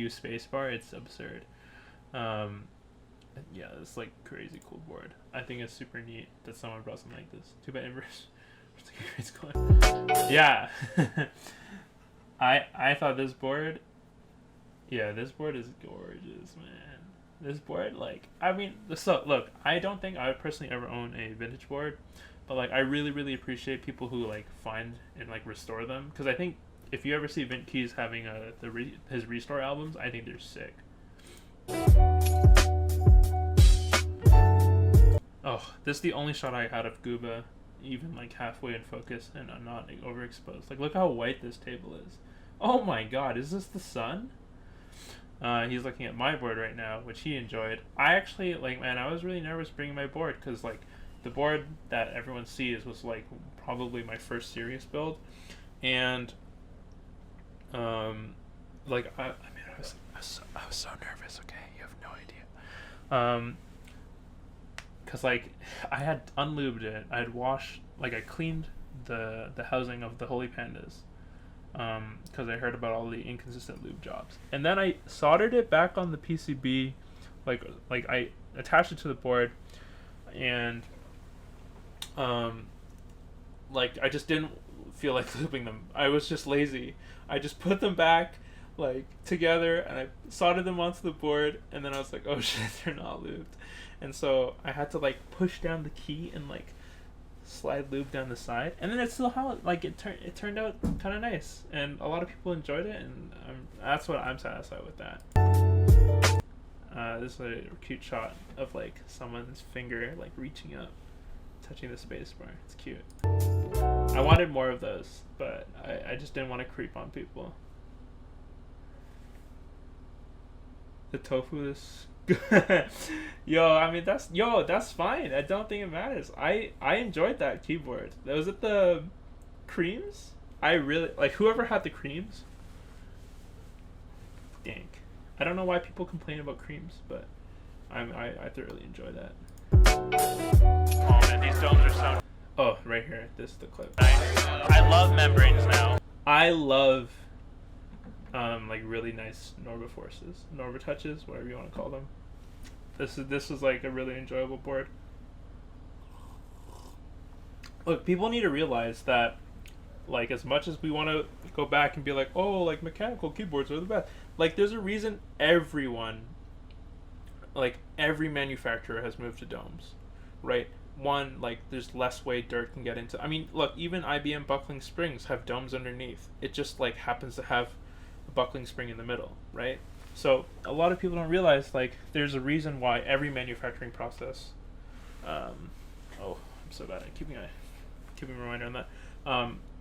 [SPEAKER 1] spacebar. It's absurd. Yeah, it's like crazy cool board. I think it's super neat that someone brought something like this. Too bad Inverse. Yeah. I thought this board, yeah, this board is gorgeous, man. This board, like, I mean, so look, I don't think I would personally ever own a vintage board, but like I really appreciate people who like find and like restore them, because I think if you ever see Vintkey's having his restore albums, I think they're sick. Oh, this is the only shot I had of Gooba, even like halfway in focus, and I'm not like, overexposed. Like, look how white this table is. Oh my god, is this the sun? He's looking at my board right now, which he enjoyed. I actually, like, man, I was really nervous bringing my board, because like the board that everyone sees was like probably my first serious build, and like I mean, I was so nervous. Okay, you have no idea. Cause like I had unlubed it. I had washed, like I cleaned the housing of the Holy Pandas. Because I heard about all the inconsistent lube jobs, and then I soldered it back on the PCB, like I attached it to the board, and like I just didn't feel like lubing them. I was just lazy. I just put them back like together and I soldered them onto the board, and then I was like, oh shit, they're not lubed, and so I had to like push down the key and like slide lube down the side, and then it still held, like it turned out kind of nice, and a lot of people enjoyed it, and that's what I'm satisfied with that. This is a cute shot of like someone's finger like reaching up, touching the space bar. It's cute. I wanted more of those, but I just didn't want to creep on people. The tofu is I mean that's fine. I don't think it matters. I enjoyed that keyboard. Was it the creams? I really like whoever had the creams. Dank. I don't know why people complain about creams, but I thoroughly enjoy that.
[SPEAKER 3] Oh man, these domes are so
[SPEAKER 1] Oh, right here. This is the clip.
[SPEAKER 3] nice. I love membranes now.
[SPEAKER 1] I love like really nice Norva forces, Norva touches, whatever you want to call them. This is like a really enjoyable board. Look, people need to realize that, like, as much as we want to go back and be like, oh, like mechanical keyboards are the best, like there's a reason everyone, like every manufacturer has moved to domes, right? One, like there's less way dirt can get into. I mean, look, even IBM buckling springs have domes underneath. It just like happens to have a buckling spring in the middle, right? So a lot of people don't realize like there's a reason why every manufacturing process. Oh, I'm so bad at keeping a reminder on that.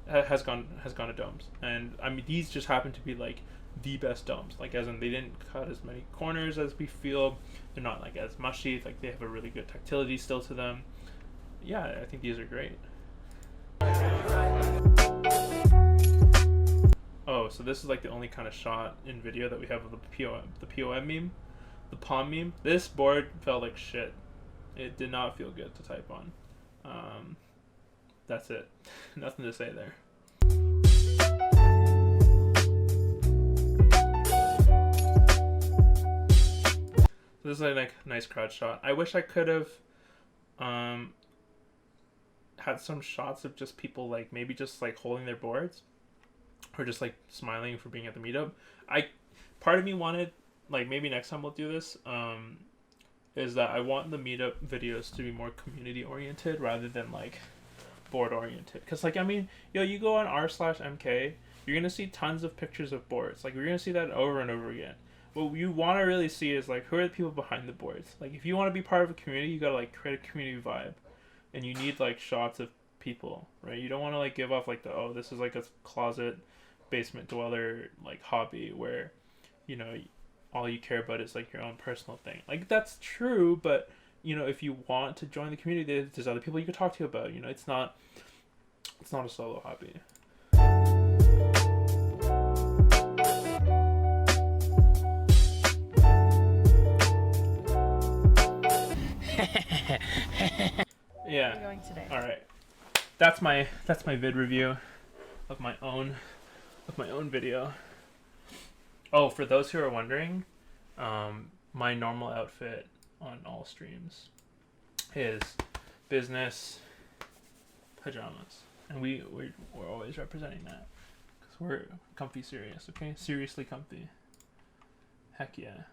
[SPEAKER 1] Has gone to domes, and I mean these just happen to be like the best domes. Like as in they didn't cut as many corners as we feel. They're not like as mushy. Like they have a really good tactility still to them. Yeah, I think these are great. Oh, so this is like the only kind of shot in video that we have of the POM meme, the palm meme. This board felt like shit. It did not feel good to type on. That's it. Nothing to say there. So this is like a nice crowd shot. I wish I could have had some shots of just people like maybe just like holding their boards or just like smiling for being at the meetup. Part of me wanted, like maybe next time we'll do this, is that I want the meetup videos to be more community oriented rather than like board oriented. Because like I mean, you go on r/MK, you're gonna see tons of pictures of boards. Like you're gonna see that over and over again. What you want to really see is like who are the people behind the boards. Like if you want to be part of a community, you gotta like create a community vibe, and you need like shots of people, right? You don't want to like give off like the, oh, this is like a closet basement dweller like hobby where all you care about is like your own personal thing. Like that's true, but if you want to join the community, there's other people you could talk to about. It's not a solo hobby. Yeah.
[SPEAKER 2] Where are you going today?
[SPEAKER 1] All right. That's my vid review of my own video. Oh, for those who are wondering, my normal outfit on all streams is business pajamas, and we're always representing that because we're comfy serious. Okay, seriously comfy. Heck yeah.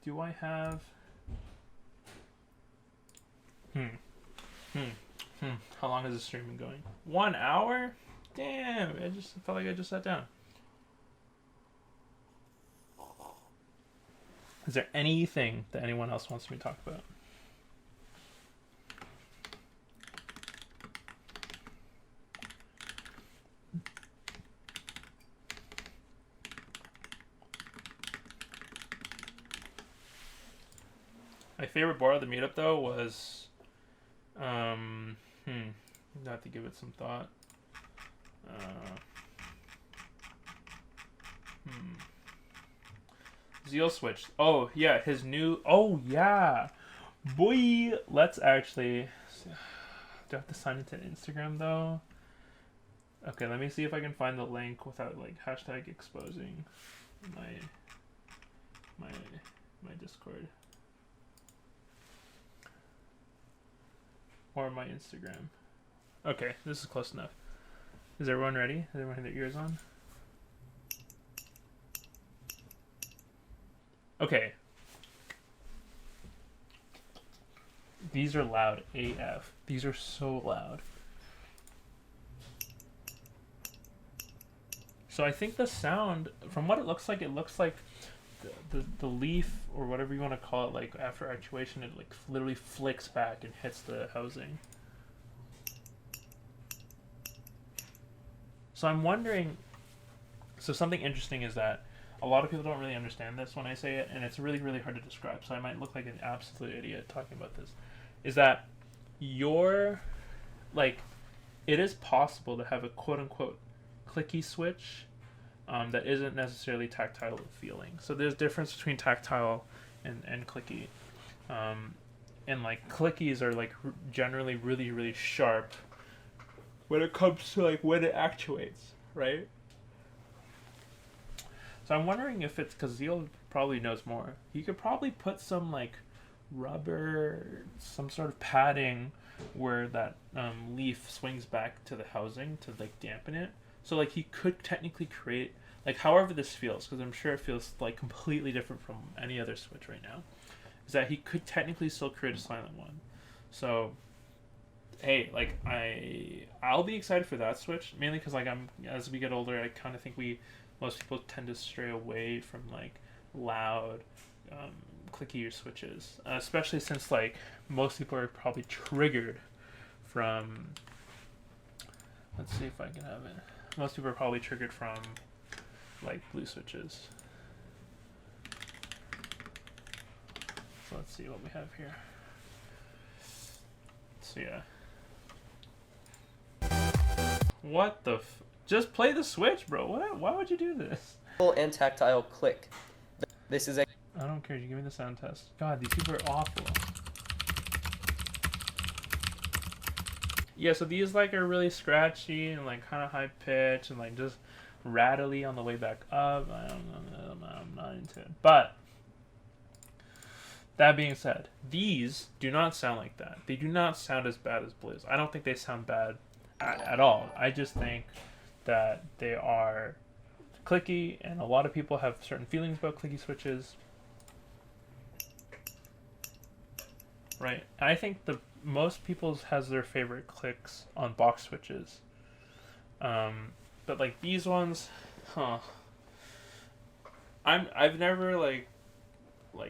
[SPEAKER 1] Do I have? How long has the stream been going? 1 hour? Damn! I just felt like I just sat down. Is there anything that anyone else wants me to talk about? My favorite board of the meetup though was, I have to give it some thought. Zeal switch. Oh yeah, his new. Oh yeah, boy. Let's actually. Do I have to sign into Instagram though? Okay, let me see if I can find the link without like hashtag exposing my my my Discord or my Instagram. Okay, this is close enough. Is everyone ready? Has everyone had their ears on? Okay. These are loud AF. These are so loud. So I think the sound, from what it looks like the leaf or whatever you want to call it, like after actuation, it like literally flicks back and hits the housing. So I'm wondering, so something interesting is that a lot of people don't really understand this when I say it, and it's really, really hard to describe, so I might look like an absolute idiot talking about this, is that it is possible to have a quote-unquote clicky switch that isn't necessarily tactile feeling. So there's difference between tactile and clicky. And like clickies are like generally really, really sharp when it comes to like when it actuates, right? So I'm wondering if it's because Zeal probably knows more. He could probably put some like rubber, some sort of padding where that leaf swings back to the housing to like dampen it. So like he could technically create like however this feels, because I'm sure it feels like completely different from any other switch right now, is that he could technically still create a silent one. So hey, like I'll be excited for that switch, mainly because like as we get older, I kind of think most people tend to stray away from like loud clickier switches, especially since like most people are probably triggered from, let's see if I can have it, most people are probably triggered from like blue switches. So let's see what we have here. So yeah, what the just play the switch, bro. Why would you do this?
[SPEAKER 4] And tactile click. This is a...
[SPEAKER 1] I don't care. You give me the sound test. God, these people are awful. Yeah, so these like are really scratchy and like kind of high pitch and like just rattly on the way back up. I don't know. I'm not into it. But that being said, these do not sound like that. They do not sound as bad as blues. I don't think they sound bad at all. I just think that they are clicky, and a lot of people have certain feelings about clicky switches. Right. I think most people's has their favorite clicks on box switches. But like these ones, I've never like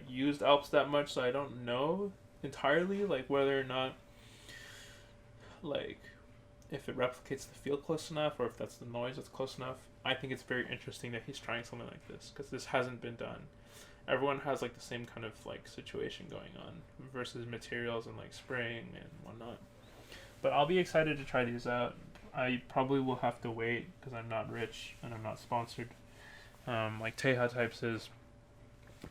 [SPEAKER 1] used Alps that much, so I don't know entirely like whether or not like if it replicates the feel close enough or if that's the noise that's close enough. I think it's very interesting that he's trying something like this because this hasn't been done. Everyone has like the same kind of like situation going on versus materials and like spraying and whatnot. But I'll be excited to try these out. I probably will have to wait because I'm not rich and I'm not sponsored like Teja Types is.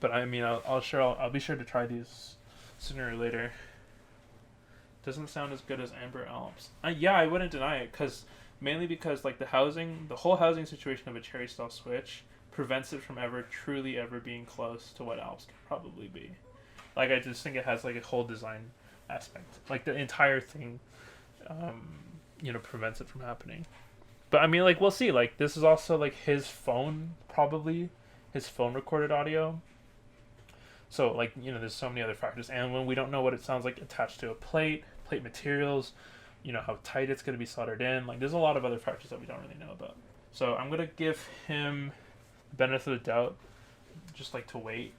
[SPEAKER 1] But I mean, I'll be sure to try these sooner or later. Doesn't sound as good as Amber Alps. Yeah, I wouldn't deny it mainly because like the whole housing situation of a cherry style switch prevents it from truly ever being close to what Alps could probably be. Like I just think it has like a whole design aspect. Like the entire thing, prevents it from happening. But I mean, like we'll see. Like this is also like his phone recorded audio. So like there's so many other factors, and when we don't know what it sounds like attached to a plate materials, how tight it's going to be soldered in. Like there's a lot of other factors that we don't really know about. So I'm gonna give him benefit of the doubt, just like to wait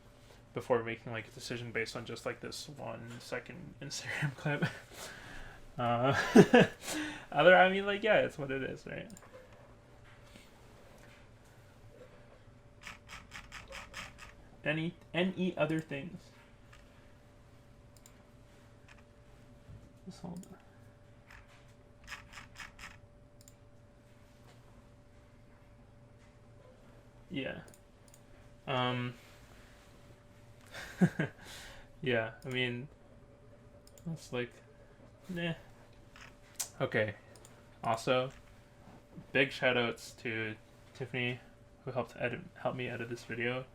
[SPEAKER 1] before making like a decision based on just like this 1 second Instagram clip. I mean like yeah, it's what it is, right? Any other things? Just hold on. Yeah. Yeah, I mean, that's like, nah. Okay. Also, big shout outs to Tiffany, who helped me edit this video.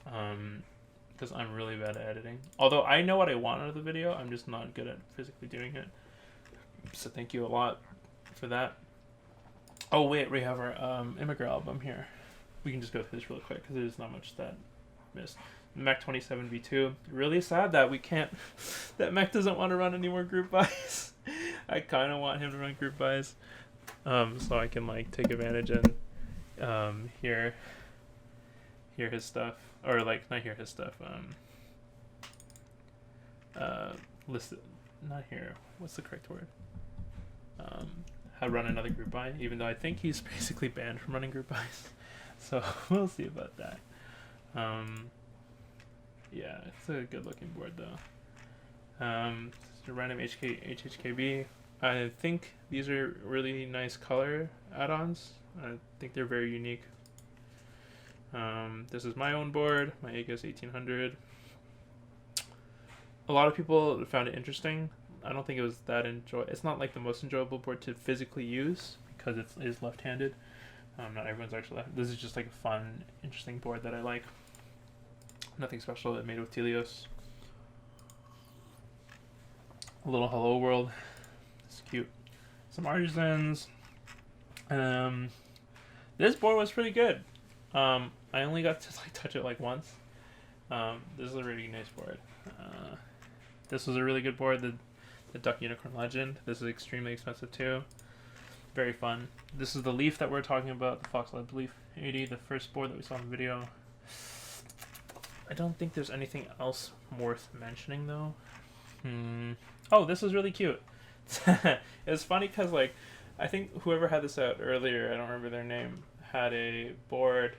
[SPEAKER 1] Because I'm really bad at editing. Although I know what I want out of the video, I'm just not good at physically doing it. So thank you a lot for that. Oh wait, we have our Immigrant album here. We can just go through this real quick because there's not much that missed. Mech 27v2. Really sad that we can't. That Mech doesn't want to run any more group buys. I kind of want him to run group buys, so I can like take advantage and hear his stuff, or like not hear his stuff. Listen, not hear. What's the correct word? How run another group buy, even though I think he's basically banned from running group buys. So we'll see about that. Yeah, it's a good looking board though. It's a random HHKB. I think these are really nice color add-ons. I think they're very unique. This is my own board, my Aegis 1800. A lot of people found it interesting. I don't think it was that It's not like the most enjoyable board to physically use because it is left-handed. Not everyone's actually left. This is just like a fun, interesting board that I like. Nothing special. It made with Telios. A little Hello World. It's cute. Some artisans. This board was pretty good. I only got to like touch it like once. This is a really nice board. This was a really good board. The Duck Unicorn Legend. This is extremely expensive too. Very fun. This is the Leaf that we're talking about, the Fox Lab Leaf 80, the first board that we saw in the video. I don't think there's anything else worth mentioning though. Oh, this is really cute. It's funny because like I think whoever had this out earlier, I don't remember their name, had a board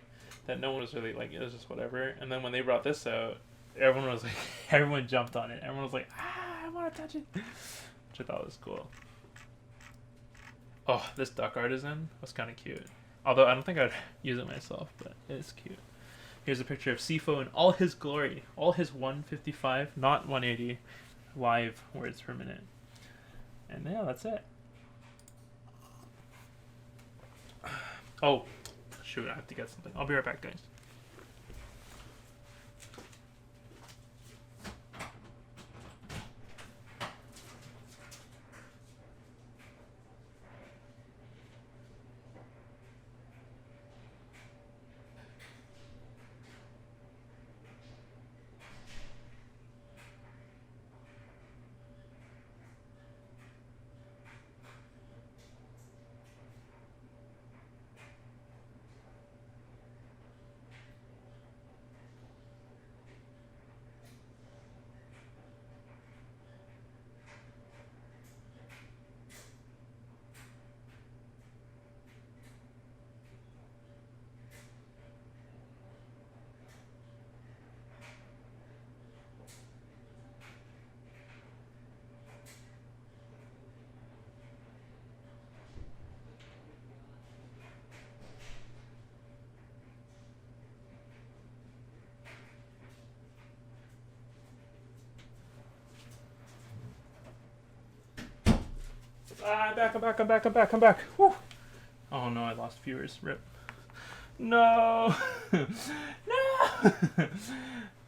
[SPEAKER 1] that no one was really like, it was just whatever. And then when they brought this out, everyone was like, everyone jumped on it. Everyone was like, I want to touch it, which I thought was cool. Oh, this duck artisan was kind of cute. Although I don't think I'd use it myself, but it's cute. Here's a picture of Sifo in all his glory, all his 155, not 180, live words per minute. And yeah, that's it. Oh, shoot, I have to get something. I'll be right back, guys. I'm back. Whew. Oh no, I lost viewers. Rip. No. No.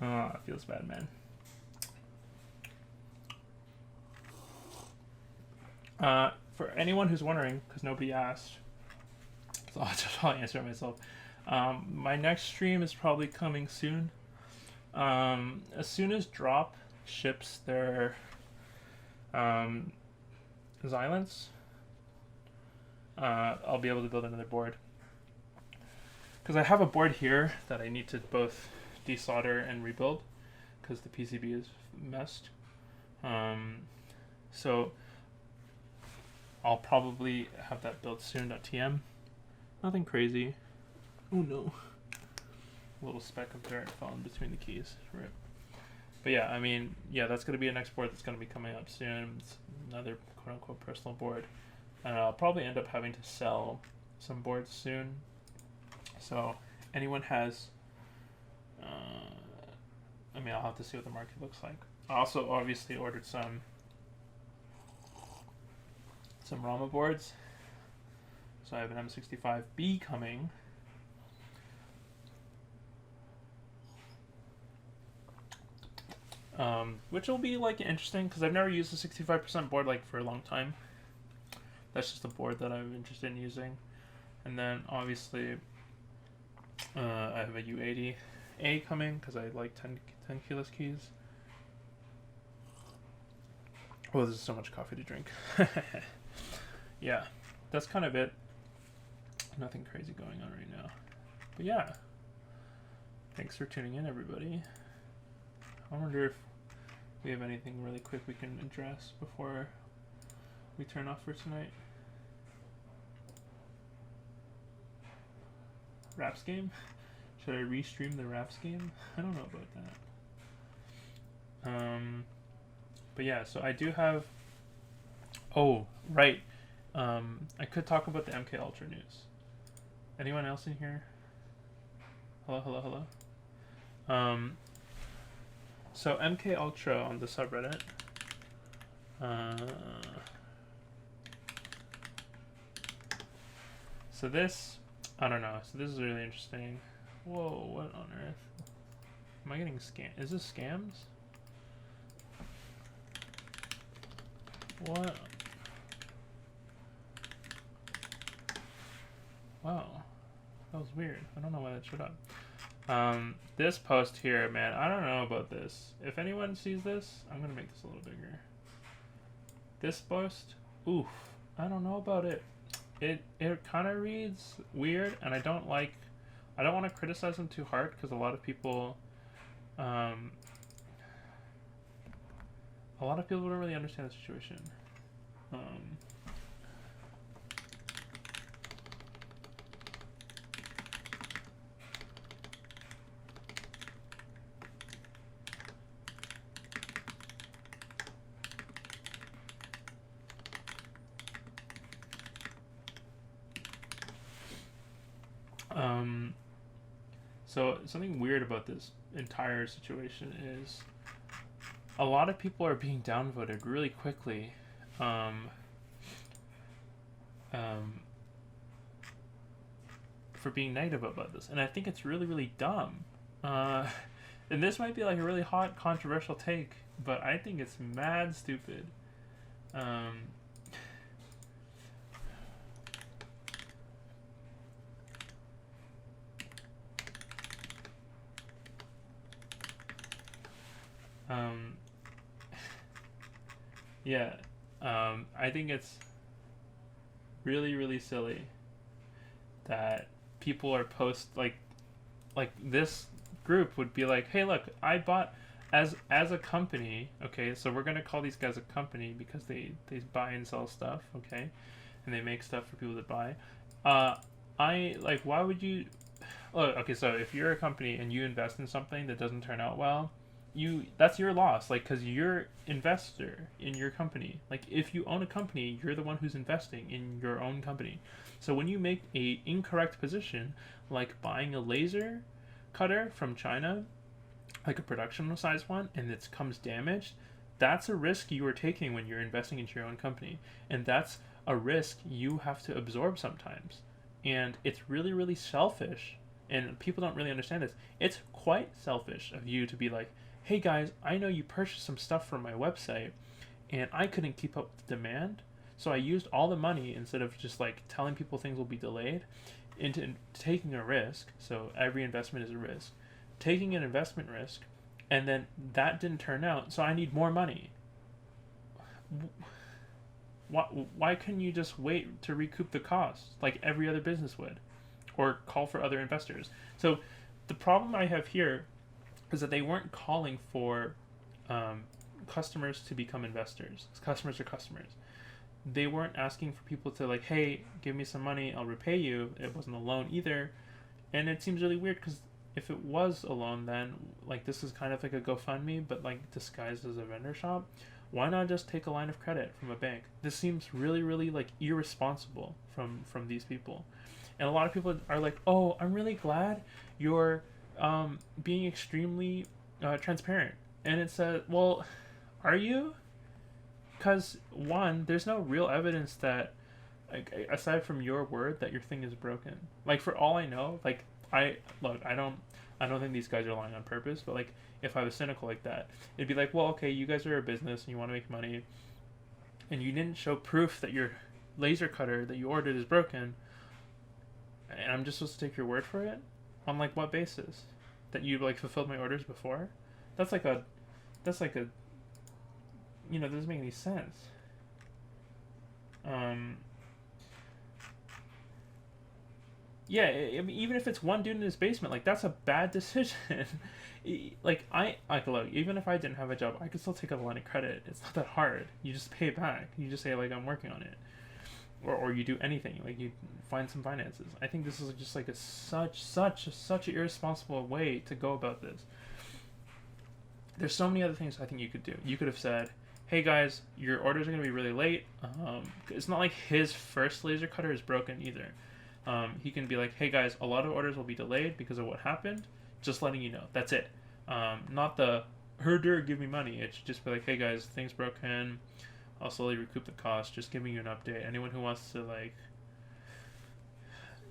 [SPEAKER 1] Oh, it feels bad, man. For anyone who's wondering, because nobody asked, so I'll answer it myself. My next stream is probably coming soon. As soon as Drop ships their Xylants, I'll be able to build another board. Because I have a board here that I need to both desolder and rebuild because the PCB is messed. So I'll probably have that built soon. .tm. Nothing crazy. Oh no. A little speck of dirt falling between the keys. Right. But yeah, I mean, yeah, that's going to be a next board that's going to be coming up soon. It's another quote-unquote personal board. And I'll probably end up having to sell some boards soon. So anyone has I mean, I'll have to see what the market looks like. I also obviously ordered some Rama boards. So I have an M65B coming. Which will be like interesting because I've never used a 65% board like for a long time. That's just a board that I'm interested in using. And then obviously I have a U80A coming because I like 10 keyless keys. Oh, there's so much coffee to drink. Yeah, that's kind of it. Nothing crazy going on right now. But yeah, thanks for tuning in, everybody. I wonder if we have anything really quick we can address before we turn off for tonight. Raps game? Should I restream the Raps game? I don't know about that. But yeah, so I do have... Oh, right. I could talk about the MKUltra news. Anyone else in here? Hello? So MKUltra on the subreddit. So this, I don't know. So this is really interesting. Whoa, what on earth? Am I getting scammed? Is this scams? What? Wow. That was weird. I don't know why that showed up. This post here, man, I don't know about this. If anyone sees this, I'm gonna make this a little bigger. This post, oof, I don't know about it. It kind of reads weird, and I don't want to criticize them too hard because a lot of people don't really understand the situation. So something weird about this entire situation is a lot of people are being downvoted really quickly. For being negative about this, and I think it's really, really dumb. And this might be like a really hot, controversial take, but I think it's mad stupid. Yeah, I think it's really, really silly that people are like this group would be like, hey, look, I bought as a company, okay, so we're gonna call these guys a company because they buy and sell stuff, okay, and they make stuff for people to buy. Why would you? Oh, okay, so if you're a company and you invest in something that doesn't turn out well, that's your loss, like, because you're investor in your company. Like, if you own a company, you're the one who's investing in your own company. So when you make a incorrect position, like buying a laser cutter from China, like a production size one, and it comes damaged, that's a risk you are taking when you're investing into your own company, and that's a risk you have to absorb sometimes. And it's really, really selfish, and people don't really understand this. It's quite selfish of you to be like, hey guys, I know you purchased some stuff from my website and I couldn't keep up with the demand, so I used all the money, instead of just like telling people things will be delayed, into taking a risk. So every investment is a risk, taking an investment risk, and then that didn't turn out, so I need more money. Why couldn't you just wait to recoup the cost like every other business would, or call for other investors? So the problem I have here is that they weren't calling for customers to become investors. Customers are customers. They weren't asking for people to like, hey, give me some money, I'll repay you. It wasn't a loan either. And it seems really weird because if it was a loan, then like this is kind of like a GoFundMe, but like disguised as a vendor shop. Why not just take a line of credit from a bank? This seems really, really like irresponsible from these people. And a lot of people are like, oh, I'm really glad you're being extremely transparent. And it said, well, are you? Because one, there's no real evidence that, like, aside from your word, that your thing is broken. Like, for all I know, like, I don't think these guys are lying on purpose, but like, if I was cynical like that, it'd be like, well, okay, you guys are a business and you want to make money, and you didn't show proof that your laser cutter that you ordered is broken, and I'm just supposed to take your word for it? On like what basis? That you like fulfilled my orders before? That's like a, you know, that doesn't make any sense. Yeah, I mean, even if it's one dude in his basement, like, that's a bad decision. Like, look, even if I didn't have a job, I could still take a line of credit. It's not that hard. You just pay it back. You just say, like, I'm working on it. Or you do anything. Like, you find some finances. I think this is just, like, such an irresponsible way to go about this. There's so many other things I think you could do. You could have said, hey, guys, your orders are going to be really late. It's not like his first laser cutter is broken either. He can be like, hey guys, a lot of orders will be delayed because of what happened. Just letting you know. That's it. Not the herder, give me money. It should just be like, hey guys, things broken. I'll slowly recoup the cost. Just giving you an update. Anyone who wants to, like,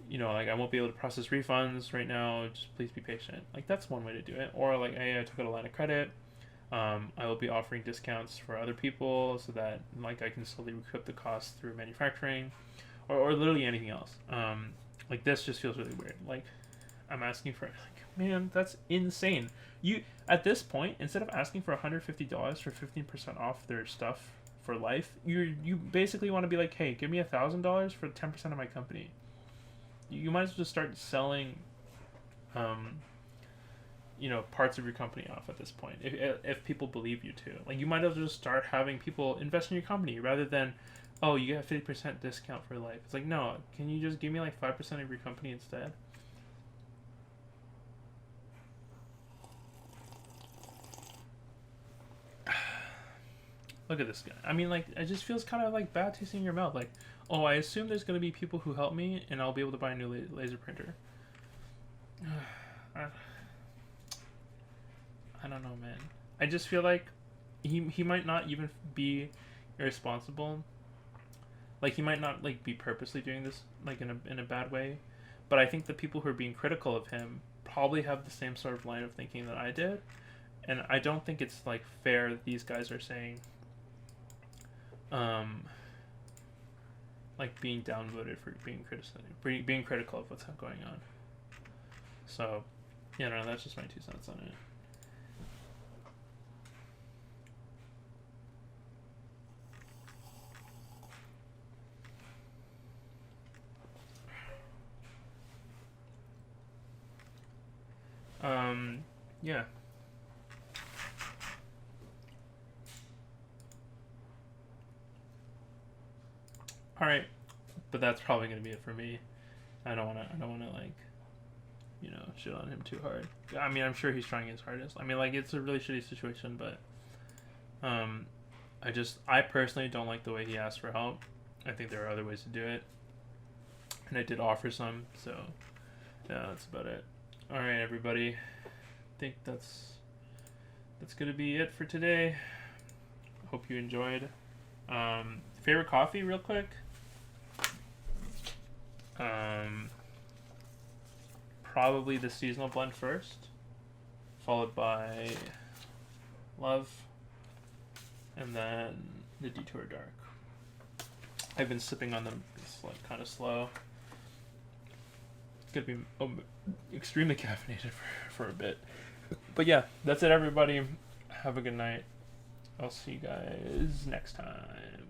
[SPEAKER 1] you know, like, I won't be able to process refunds right now. Just please be patient. Like, that's one way to do it. Or like, hey, I took out a line of credit. I will be offering discounts for other people so that, like, I can slowly recoup the cost through manufacturing. Or literally anything else. Like, this just feels really weird. Like, I'm asking for, like, man, that's insane. You, at this point, instead of asking for $150 for 15% off their stuff for life, you basically want to be like, hey, give me $1,000 for 10% of my company. You might as well just start selling, you know, parts of your company off at this point. If people believe you to, like, you might as well just start having people invest in your company rather than, oh, you get a 50% discount for life. It's like, no, can you just give me like 5% of your company instead? Look at this guy. I mean, like, it just feels kind of like bad tasting in your mouth. Like, oh, I assume there's going to be people who help me and I'll be able to buy a new laser printer. I don't know, man. I just feel like he might not even be irresponsible. Like, he might not, like, be purposely doing this, like, in a bad way. But I think the people who are being critical of him probably have the same sort of line of thinking that I did. And I don't think it's, like, fair that these guys are saying, like, being downvoted for being critical of what's going on. So, you know, that's just my 2 cents on it. Yeah. All right, but that's probably gonna be it for me. I don't wanna like, you know, shit on him too hard. I mean, I'm sure he's trying his hardest. I mean, like, it's a really shitty situation, but I personally don't like the way he asked for help. I think there are other ways to do it, and I did offer some. So yeah, that's about it. All right, everybody. I think that's gonna be it for today. Hope you enjoyed. Favorite coffee, real quick. Probably the seasonal blend first, followed by Love, and then the Detour Dark. I've been sipping on them. It's like kind of slow. It's gonna be extremely caffeinated for a bit. But yeah, that's it, everybody. Have a good night. I'll see you guys next time.